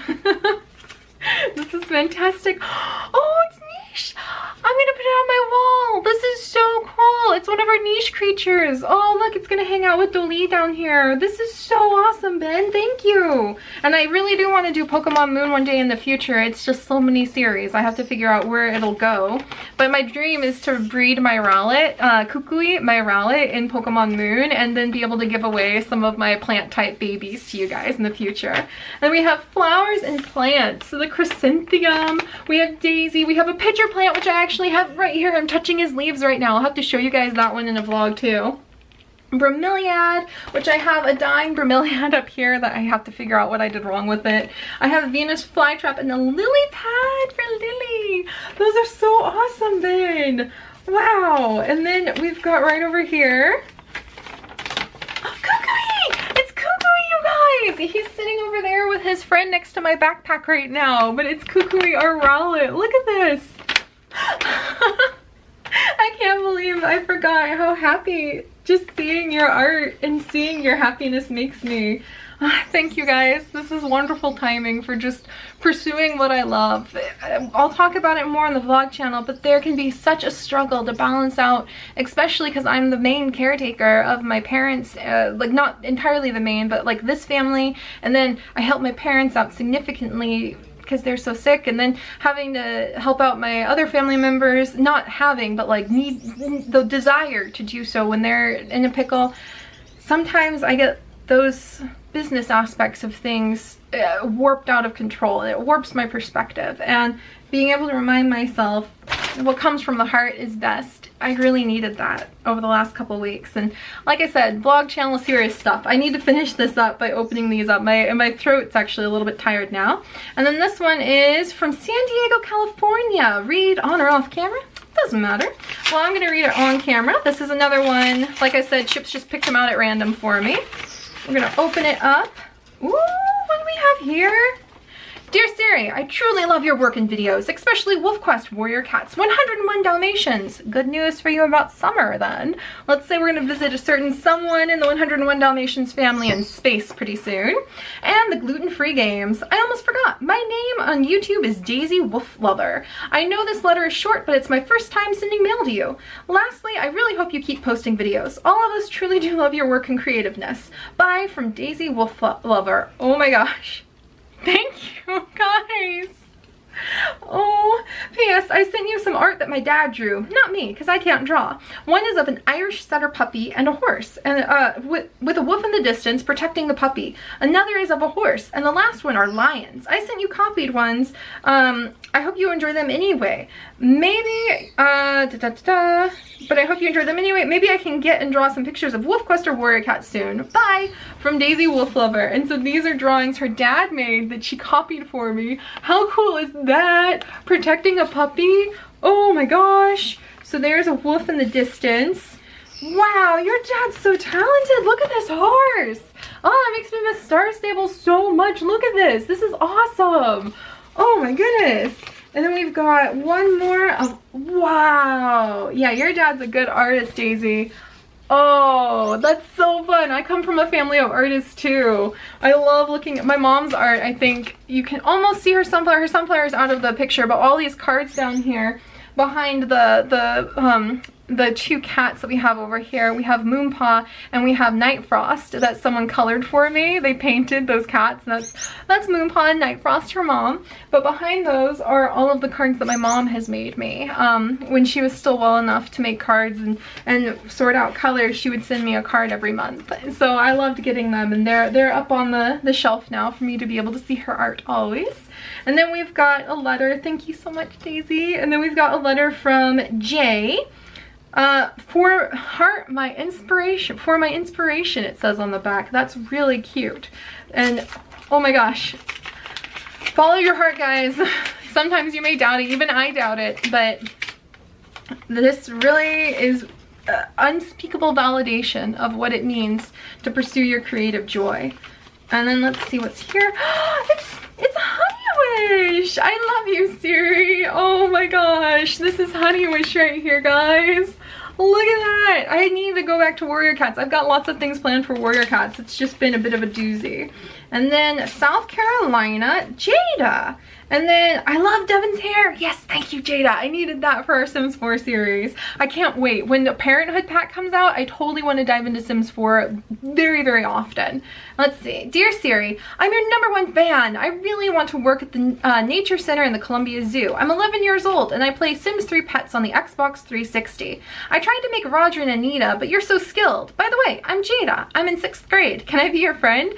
This is fantastic. Oh, it's niche. I'm gonna put it on my wall. This is so cool. It's one of our niche creatures. Oh, look, it's gonna hang out with Dolly down here. This is so awesome, Ben. Thank you. And I really do want to do Pokemon Moon one day in the future. It's just so many series. I have to figure out where it'll go. But my dream is to breed my Rowlet, Kukui, my Rowlet in Pokemon Moon, and then be able to give away some of my plant type babies to you guys in the future. And we have flowers and plants. So the chrysanthemum, we have daisy, we have a pitcher plant, which I actually have right here. I'm touching his leaves right now. I'll have to show you guys that one in a vlog too. Bromeliad, which I have a dying bromeliad up here that I have to figure out what I did wrong with it. I have Venus flytrap and a lily pad for Lily. Those are so awesome, Ben. Wow. And then we've got right over here, Kukui! It's Kukui, you guys! He's sitting over there with his friend next to my backpack right now, but it's Kukui, our Rowlet. Look at this. I can't believe I forgot how happy just seeing your art and seeing your happiness makes me. Thank you guys. This is wonderful timing for just pursuing what I love. I'll talk about it more on the vlog channel, but there can be such a struggle to balance out, especially because I'm the main caretaker of my parents, like not entirely the main, but like this family, and then I help my parents out significantly because they're so sick, and then having to help out my other family members, not having, but like need the desire to do so when they're in a pickle. Sometimes I get those business aspects of things warped out of control. It warps my perspective, and being able to remind myself what comes from the heart is best. I really needed that over the last couple weeks. And like I said, vlog channel serious stuff. I need to finish this up by opening these up. My throat's actually a little bit tired now. And then this one is from San Diego, California. Read on or off camera? Doesn't matter. Well, I'm gonna read it on camera. This is another one. Like I said, Chips just picked them out at random for me. We're gonna open it up. Ooh, what do we have here? Dear Seri, I truly love your work and videos, especially WolfQuest Warrior Cats 101 Dalmatians. Good news for you about summer then. Let's say we're going to visit a certain someone in the 101 Dalmatians family in space pretty soon. And the gluten-free games. I almost forgot. My name on YouTube is Daisy Wolf Lover. I know this letter is short, but it's my first time sending mail to you. Lastly, I really hope you keep posting videos. All of us truly do love your work and creativeness. Bye from Daisy Wolf Lover. Oh my gosh. Thank you, guys. Oh, P.S. I sent you some art that my dad drew. Not me, because I can't draw. One is of an Irish setter puppy and a horse, and with a wolf in the distance protecting the puppy. Another is of a horse, and the last one are lions. I sent you copied ones. I hope you enjoy them anyway. Maybe, but I hope you enjoy them anyway. Maybe I can get and draw some pictures of WolfQuest or Warrior Cat soon. Bye! From Daisy Wolf Lover. And so these are drawings her dad made that she copied for me. How cool is that? Protecting a puppy? Oh my gosh. So there's a wolf in the distance. Wow, your dad's so talented. Look at this horse. Oh, it makes me miss Star Stable so much. Look at this. This is awesome. Oh my goodness. And then we've got one more of, wow. Yeah, your dad's a good artist, Daisy. Oh, that's so fun. I come from a family of artists too. I love looking at my mom's art. I think you can almost see her sunflower. Her sunflower's out of the picture, but all these cards down here behind the two cats that we have over here. We have Moonpaw and we have Night Frost that someone colored for me. They painted those cats. And that's Moonpaw and Night Frost, her mom. But behind those are all of the cards that my mom has made me. When she was still well enough to make cards and sort out colors, she would send me a card every month. So I loved getting them, and they're up on the shelf now for me to be able to see her art always. And then we've got a letter. Thank you so much, Daisy. And then we've got a letter from Jay. For my inspiration, it says on the back. That's really cute. And oh my gosh, follow your heart, guys. Sometimes you may doubt it, even I doubt it, but this really is unspeakable validation of what it means to pursue your creative joy. And then let's see what's here. It's Honeywish. I love you, Seri. Oh my gosh, this is Honeywish right here, guys. Look at that. I need to go back to Warrior Cats. I've got lots of things planned for Warrior Cats. It's just been a bit of a doozy. And then South Carolina, Jada. And then I love Devin's hair. Yes, thank you, Jada. I needed that for our Sims 4 series. I can't wait. When the Parenthood pack comes out, I totally want to dive into Sims 4 very, very often. Let's see. Dear Seri, I'm your #1 fan. I really want to work at the Nature Center in the Columbia Zoo. I'm 11 years old and I play Sims 3 Pets on the Xbox 360. I tried to make Roger and Anita, but you're so skilled. By the way, I'm Jada. I'm in 6th grade. Can I be your friend?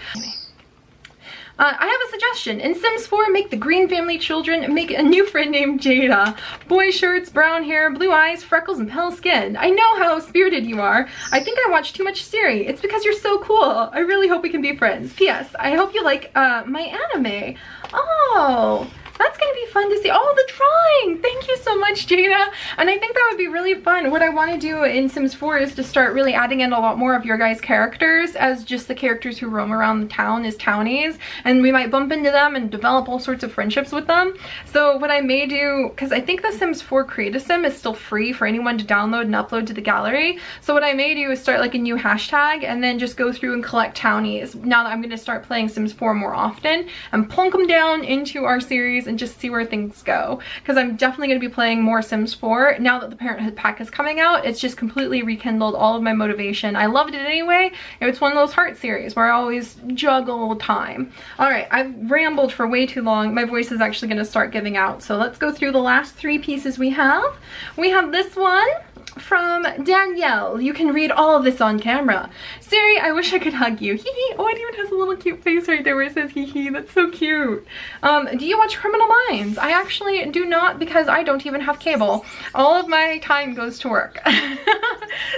I have a suggestion. In Sims 4, make the Green family children make a new friend named Jada. Boy shirts, brown hair, blue eyes, freckles, and pale skin. I know how spirited you are. I think I watch too much Seri. It's because you're so cool. I really hope we can be friends. P.S. I hope you like my anime. Oh, that's gonna be fun to see. Oh, the drawing! Thank you so much, Jada. And I think that would be really fun. What I want to do in Sims 4 is to start really adding in a lot more of your guys' characters as just the characters who roam around the town as townies. And we might bump into them and develop all sorts of friendships with them. So what I may do, because I think the Sims 4 Create a Sim is still free for anyone to download and upload to the gallery. So what I may do is start like a new hashtag and then just go through and collect townies. Now that I'm going to start playing Sims 4 more often and plunk them down into our series and just see where things go, because I'm definitely going to be playing more Sims 4 now that the Parenthood pack is coming out. It's just completely rekindled all of my motivation. I loved it anyway. It's one of those heart series where I always juggle time. All right, I've rambled for way too long. My voice is actually going to start giving out, so let's go through the last 3 pieces we have. We have this one from Danielle. You can read all of this on camera. Seri, I wish I could hug you. Hee hee. Oh, it even has a little cute face right there where it says hee hee. That's so cute. Do you watch Criminal Minds? I actually do not, because I don't even have cable. All of my time goes to work.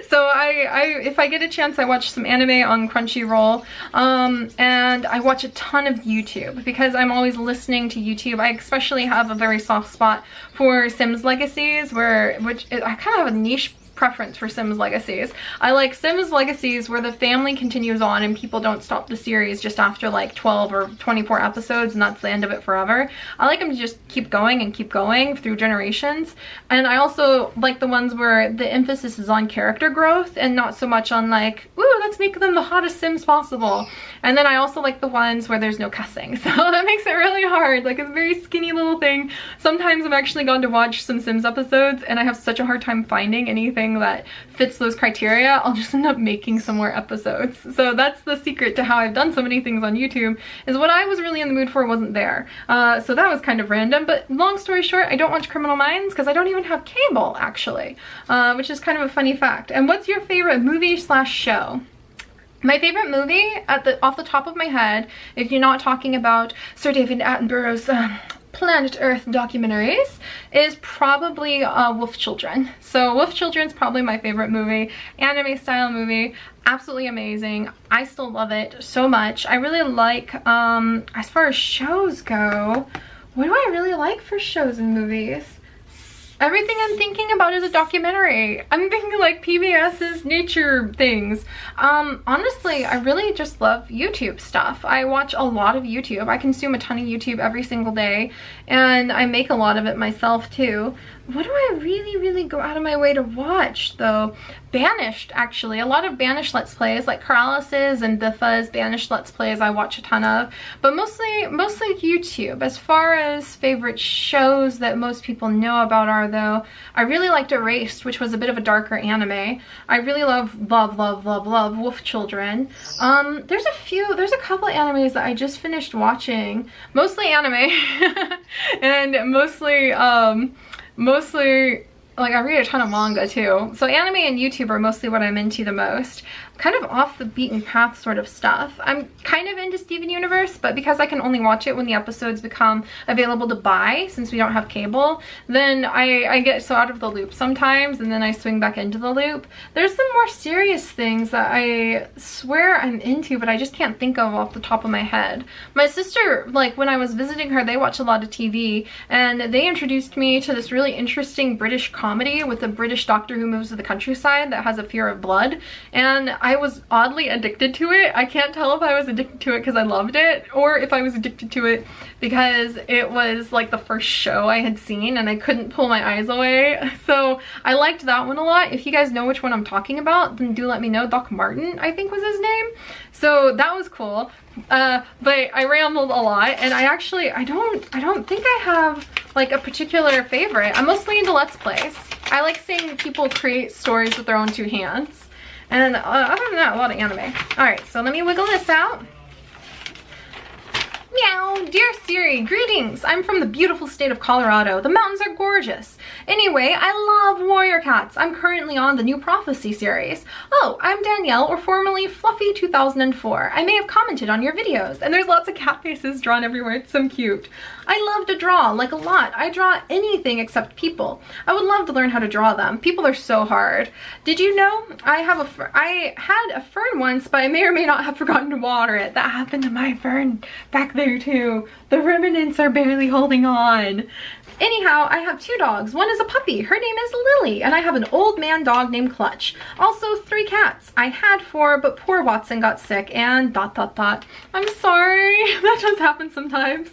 So if I get a chance, I watch some anime on Crunchyroll, and I watch a ton of YouTube because I'm always listening to YouTube. I especially have a very soft spot for Sims Legacies, which I kind of have a niche preference for Sims Legacies. I like Sims Legacies where the family continues on and people don't stop the series just after like 12 or 24 episodes and that's the end of it forever. I like them to just keep going through generations. And I also like the ones where the emphasis is on character growth and not so much on like, ooh, let's make them the hottest Sims possible. And then I also like the ones where there's no cussing. So that makes it really hard. Like, it's a very skinny little thing. Sometimes I've actually gone to watch some Sims episodes and I have such a hard time finding anything that fits those criteria. I'll just end up making some more episodes. So that's the secret to how I've done so many things on YouTube, is what I was really in the mood for wasn't there. So that was kind of random, but long story short, I don't watch Criminal Minds because I don't even have cable, actually, which is kind of a funny fact. And what's your favorite movie/show? My favorite movie, off the top of my head, if you're not talking about Sir David Attenborough's Planet Earth documentaries, is probably Wolf Children. So Wolf Children's probably my favorite movie, anime style movie, absolutely amazing. I still love it so much. I really like, as far as shows go, what do I really like for shows and movies? Everything I'm thinking about is a documentary. I'm thinking like PBS's nature things. Honestly, I really just love YouTube stuff. I watch a lot of YouTube. I consume a ton of YouTube every single day, and I make a lot of it myself too. What do I really go out of my way to watch though? Banished, actually. A lot of Banished Let's Plays, like Corralis's and Biffa's Banished Let's Plays I watch a ton of, but mostly YouTube. As far as favorite shows that most people know about are, though, I really liked Erased, which was a bit of a darker anime. I really love Wolf Children. There's a couple of animes that I just finished watching, mostly anime, and mostly like I read a ton of manga too. So anime and YouTube are mostly what I'm into the most. Kind of off the beaten path sort of stuff. I'm kind of into Steven Universe, but because I can only watch it when the episodes become available to buy, since we don't have cable, then I get so out of the loop sometimes, and then I swing back into the loop. There's some more serious things that I swear I'm into, but I just can't think of off the top of my head. My sister, like when I was visiting her, they watch a lot of TV, and they introduced me to this really interesting British comedy with a British doctor who moves to the countryside that has a fear of blood, and I was oddly addicted to it. I can't tell if I was addicted to it because I loved it, or if I was addicted to it because it was like the first show I had seen and I couldn't pull my eyes away. So I liked that one a lot. If you guys know which one I'm talking about, then do let me know. Doc Martin, I think was his name. So that was cool. But I rambled a lot, and I don't think I have like a particular favorite. I'm mostly into Let's Plays. I like seeing people create stories with their own two hands. And other than that, a lot of anime. Alright, so let me wiggle this out. Meow! Dear Seri, greetings! I'm from the beautiful state of Colorado. The mountains are gorgeous. Anyway, I love warrior cats. I'm currently on the New Prophecy series. Oh, I'm Danielle, or formerly Fluffy 2004. I may have commented on your videos, and there's lots of cat faces drawn everywhere. It's so cute. I love to draw, like a lot. I draw anything except people. I would love to learn how to draw them. People are so hard. Did you know I had a fern once, but I may or may not have forgotten to water it. That happened to my fern back there too. The remnants are barely holding on. Anyhow, I have 2 dogs. One is a puppy. Her name is Lily, and I have an old man dog named Clutch. Also 3 cats. I had 4, but poor Watson got sick and ... I'm sorry. That does happen sometimes.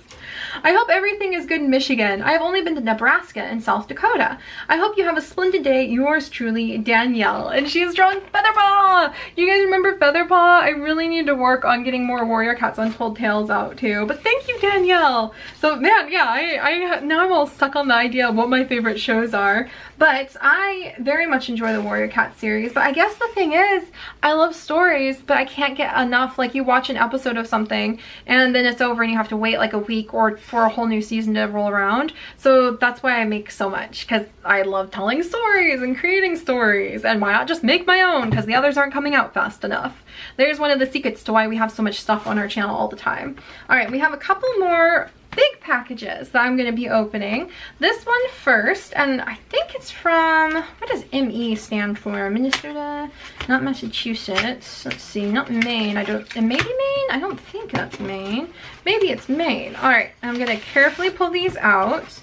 I hope everything is good in Michigan. I have only been to Nebraska and South Dakota. I hope you have a splendid day. Yours truly, Danielle. And she is drawing Featherpaw! You guys remember Featherpaw? I really need to work on getting more Warrior Cats Untold Tales out too. But thank you, Danielle! So man, yeah, now I'm all stuck on the idea of what my favorite shows are. But I very much enjoy the Warrior Cat series. But I guess the thing is, I love stories, but I can't get enough. Like, you watch an episode of something and then it's over and you have to wait like a week or for a whole new season to roll around. So that's why I make so much, because I love telling stories and creating stories. And why not just make my own, because the others aren't coming out fast enough. There's one of the secrets to why we have so much stuff on our channel all the time. All right, we have a couple more big packages that I'm going to be opening. This one first, and I think it's from, what does ME stand for? Minnesota, not Massachusetts. Let's see, not Maine. Maybe Maine? I don't think that's Maine. Maybe it's Maine. All right, I'm going to carefully pull these out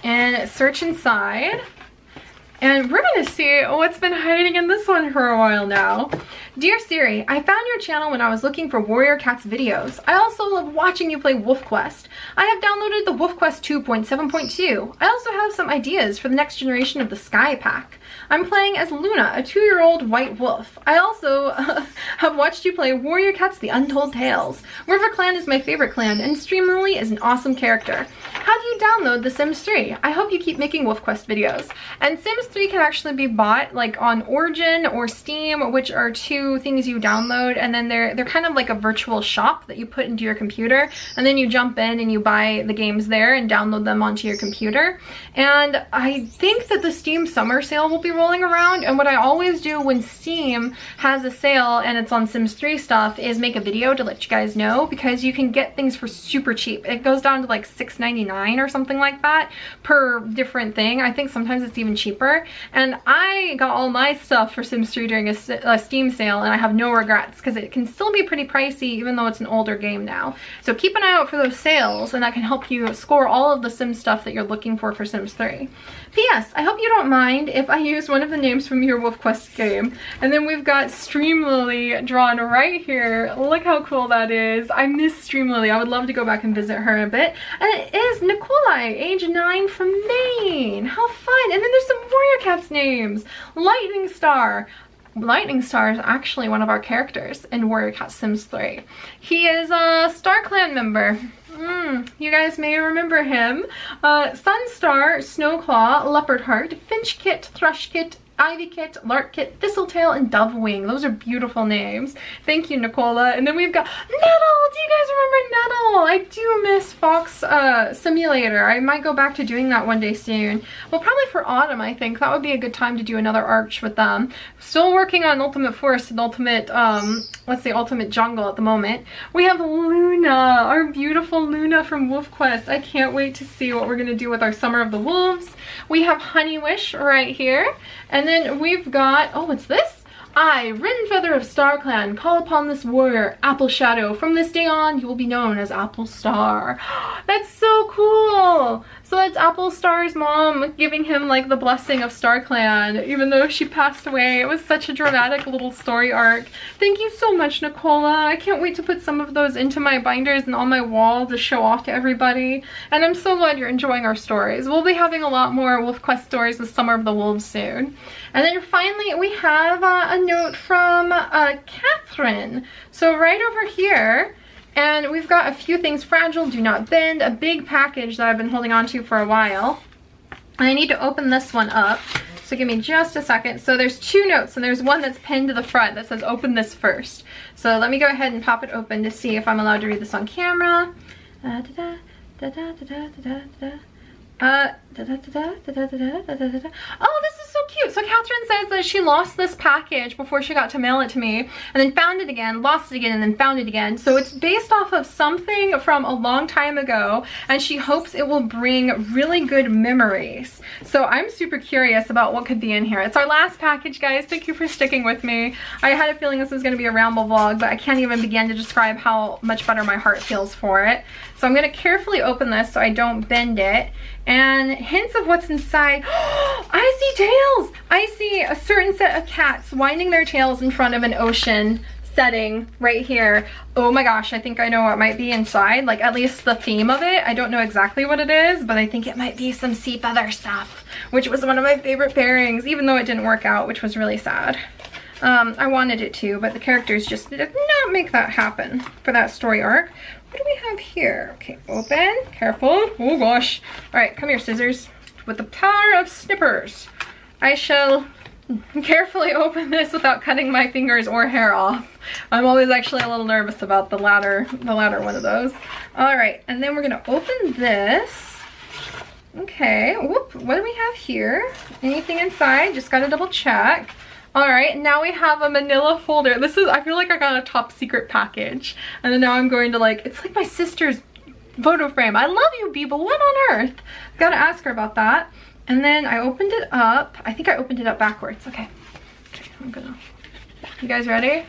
and search inside. And we're gonna see what's been hiding in this one for a while now. Dear Seri, I found your channel when I was looking for Warrior Cats videos. I also love watching you play Wolf Quest. I have downloaded the Wolf Quest 2.7.2. I also have some ideas for the next generation of the Sky Pack. I'm playing as Luna, a 2-year-old white wolf. I also have watched you play Warrior Cats The Untold Tales. River Clan is my favorite clan, and Streamlily is an awesome character. How do you download The Sims 3? I hope you keep making Wolf Quest videos. And Sims 3 can actually be bought like on Origin or Steam, which are 2 things you download, and then they're kind of like a virtual shop that you put into your computer, and then you jump in and you buy the games there and download them onto your computer. And I think that the Steam summer sale will be rolling around, and what I always do when Steam has a sale and it's on Sims 3 stuff is make a video to let you guys know, because you can get things for super cheap. It goes down to like $6.99 or something like that per different thing. I think sometimes it's even cheaper. And I got all my stuff for Sims 3 during a Steam sale, and I have no regrets, because it can still be pretty pricey even though it's an older game now. So keep an eye out for those sales, and that can help you score all of the Sims stuff that you're looking for Sims 3. P.S. I hope you don't mind if I use one of the names from your Wolf Quest game. And then we've got Streamlily drawn right here. Look how cool that is. I miss Streamlily. I would love to go back and visit her a bit. And it is Nikolai, age 9, from Maine. How fun. And then there's some Warrior Cats names. Lightning Star. Lightning Star is actually one of our characters in Warrior Cat Sims 3. He is a Star Clan member. You guys may remember him. Sunstar, Snowclaw, Leopardheart, Finchkit, Thrushkit, Ivykit, Larkkit, Thistletail, and Dovewing. Those are beautiful names. Thank you, Nicola. And then we've got Nettle! Do you guys remember Nettle? I do miss Fox Simulator. I might go back to doing that one day soon. Well, probably for autumn, I think. That would be a good time to do another arch with them. Still working on Ultimate Forest and Ultimate, let's say Ultimate Jungle at the moment. We have Luna, our beautiful Luna from Wolf Quest. I can't wait to see what we're going to do with our Summer of the Wolves. We have Honeywish right here. And then we've got, oh, what's this? I, Written Feather of Star Clan, call upon this warrior, Apple Shadow. From this day on, you will be known as Apple Star. That's so cool. So that's Apple Star's mom giving him like the blessing of Star Clan, even though she passed away. It was such a dramatic little story arc. Thank you so much, Nicola. I can't wait to put some of those into my binders and on my wall to show off to everybody. And I'm so glad you're enjoying our stories. We'll be having a lot more Wolf Quest stories with Summer of the Wolves soon. And then finally, we have a note from Catherine. So right over here, And we've got a few things: fragile, do not bend, a big package that I've been holding on to for a while. And I need to open this one up, so give me just a second. So there's 2 notes, and there's one that's pinned to the front that says open this first. So let me go ahead and pop it open to see if I'm allowed to read this on camera. Oh, this is so cute. So Catherine says that she lost this package before she got to mail it to me, and then found it again, lost it again, and then found it again. So it's based off of something from a long time ago, and she hopes it will bring really good memories. So I'm super curious about what could be in here. It's our last package, guys. Thank you for sticking with me. I had a feeling this was going to be a ramble vlog, but I can't even begin to describe how much better my heart feels for it. So I'm going to carefully open this so I don't bend it. And hints of what's inside. I see tails! I see a certain set of cats winding their tails in front of an ocean setting right here. Oh my gosh, I think I know what might be inside. Like, at least the theme of it. I don't know exactly what it is, but I think it might be some sea feather stuff, which was one of my favorite pairings, even though it didn't work out, which was really sad. I wanted it to, but the characters just did not make that happen for that story arc. What do we have here? Okay, open, careful. Oh gosh. All right, come here, scissors. With the power of snippers, I shall carefully open this without cutting my fingers or hair off. I'm always actually a little nervous about the latter one of those. All right, and then we're gonna open this. Okay, whoop, what do we have here? Anything inside? Just gotta double check. All right, now we have a manila folder. This is, I feel like I got a top secret package. And then now I'm going to like, it's like my sister's photo frame. I love you, Bee, but what on earth? Gotta ask her about that. And then I opened it up. I think I opened it up backwards. Okay, I'm gonna, you guys ready?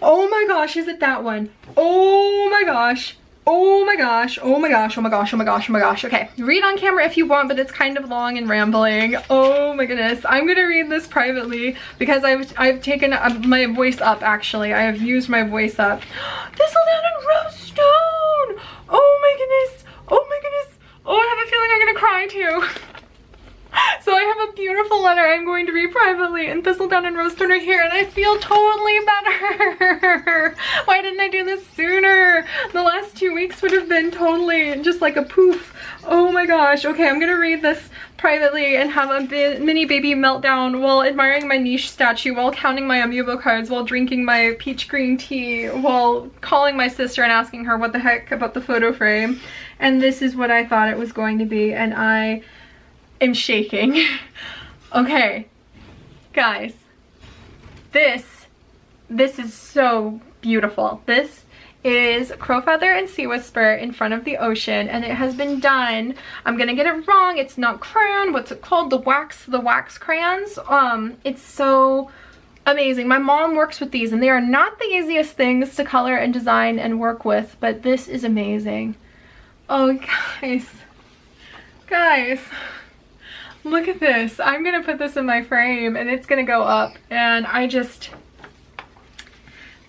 Oh my gosh, is it that one? Oh my gosh. Oh my gosh, oh my gosh, oh my gosh, oh my gosh, oh my gosh. Okay, read on camera if you want, but it's kind of long and rambling. Oh my goodness. I'm gonna read this privately because I've taken my voice up, actually. I have used my voice up. Thistledown and Rose Stone! Oh my goodness, oh my goodness. Oh, I have a feeling I'm gonna cry too. So I have a beautiful letter I'm going to read privately, and Thistledown and Rosestone are here, and I feel totally better. Why didn't I do this sooner? The last 2 weeks would have been totally just like a poof. Oh my gosh. Okay, I'm gonna read this privately and have a mini baby meltdown while admiring my niche statue, while counting my Amiibo cards, while drinking my peach green tea, while calling my sister and asking her what the heck about the photo frame. And this is what I thought it was going to be, and I am shaking. Okay, guys, this is so beautiful. This is Crowfeather and Sea Whisper in front of the ocean, and it has been done. I'm gonna get it wrong. It's not crayon. What's it called? The wax crayons. It's so amazing. My mom works with these, and they are not the easiest things to color and design and work with, but this is amazing. Oh, guys. Look at this. I'm gonna put this in my frame and it's gonna go up, and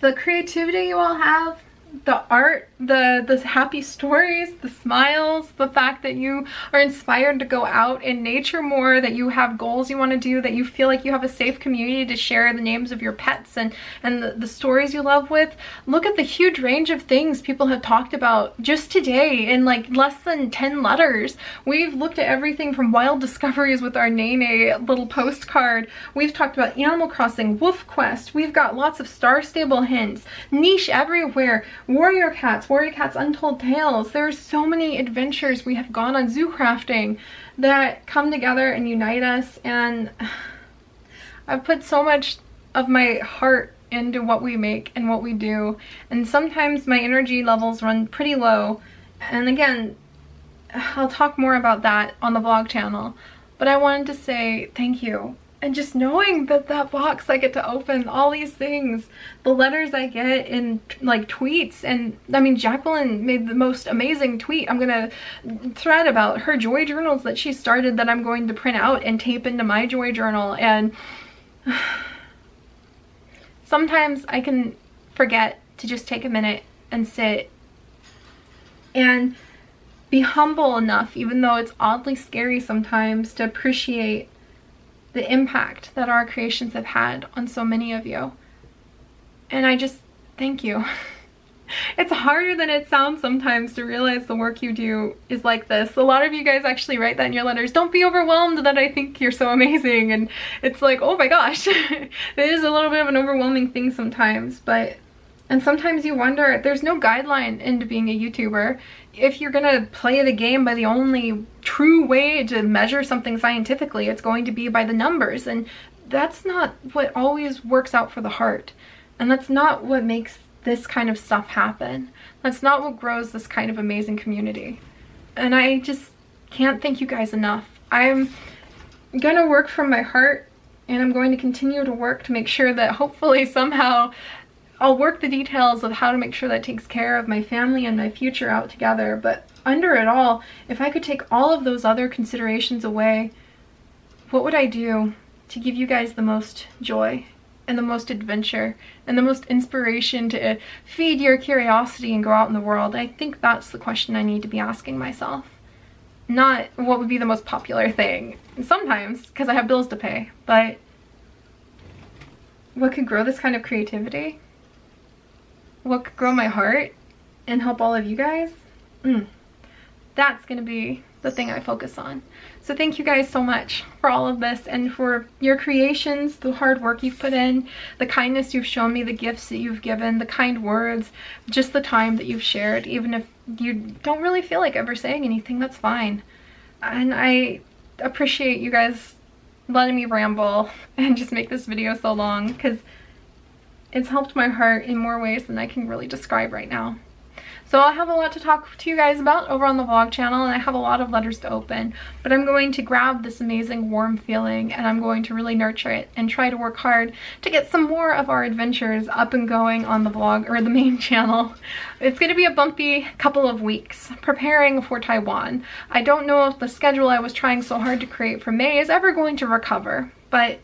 the creativity you all have, the art, the happy stories, the smiles, the fact that you are inspired to go out in nature more, that you have goals you want to do, that you feel like you have a safe community to share the names of your pets and the stories you love with. Look at the huge range of things people have talked about just today in like less than 10 letters. We've looked at everything from wild discoveries with our Nene little postcard. We've talked about Animal Crossing, Wolf Quest. We've got lots of Star Stable hints, niche everywhere, Warrior Cats Untold Tales. There are so many adventures we have gone on, zoo crafting, that come together and unite us, and I've put so much of my heart into what we make and what we do, and sometimes my energy levels run pretty low, and again, I'll talk more about that on the vlog channel, but I wanted to say thank you. And just knowing that that box I get to open, all these things, the letters I get in like tweets, and I mean, Jacqueline made the most amazing tweet. I'm gonna thread about her joy journals that she started that I'm going to print out and tape into my joy journal. And sometimes I can forget to just take a minute and sit and be humble enough, even though it's oddly scary sometimes, to appreciate the impact that our creations have had on so many of you. And I just thank you. It's harder than it sounds sometimes to realize the work you do is like this. A lot of you guys actually write that in your letters. Don't be overwhelmed that I think you're so amazing. And it's like, oh my gosh, it is a little bit of an overwhelming thing sometimes. And sometimes you wonder, there's no guideline into being a YouTuber. If you're gonna play the game by the only true way to measure something scientifically, it's going to be by the numbers. And that's not what always works out for the heart. And that's not what makes this kind of stuff happen. That's not what grows this kind of amazing community. And I just can't thank you guys enough. I'm gonna work from my heart, and I'm going to continue to work to make sure that hopefully somehow I'll work the details of how to make sure that takes care of my family and my future out together. But under it all, if I could take all of those other considerations away, what would I do to give you guys the most joy and the most adventure and the most inspiration to feed your curiosity and go out in the world? I think that's the question I need to be asking myself. Not what would be the most popular thing. Sometimes, because I have bills to pay, but what could grow this kind of creativity? What could grow my heart and help all of you guys? That's gonna be the thing I focus on. So thank you guys so much for all of this and for your creations, the hard work you've put in, the kindness you've shown me, the gifts that you've given, the kind words, just the time that you've shared. Even if you don't really feel like ever saying anything, that's fine. And I appreciate you guys letting me ramble and just make this video so long, because it's helped my heart in more ways than I can really describe right now. So I'll have a lot to talk to you guys about over on the vlog channel, and I have a lot of letters to open, but I'm going to grab this amazing warm feeling and I'm going to really nurture it and try to work hard to get some more of our adventures up and going on the vlog or the main channel. It's going to be a bumpy couple of weeks preparing for Taiwan. I don't know if the schedule I was trying so hard to create for May is ever going to recover, but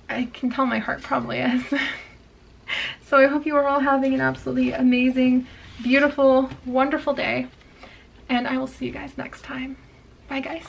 I can tell my heart probably is. So I hope you are all having an absolutely amazing, beautiful, wonderful day, and I will see you guys next time. Bye guys.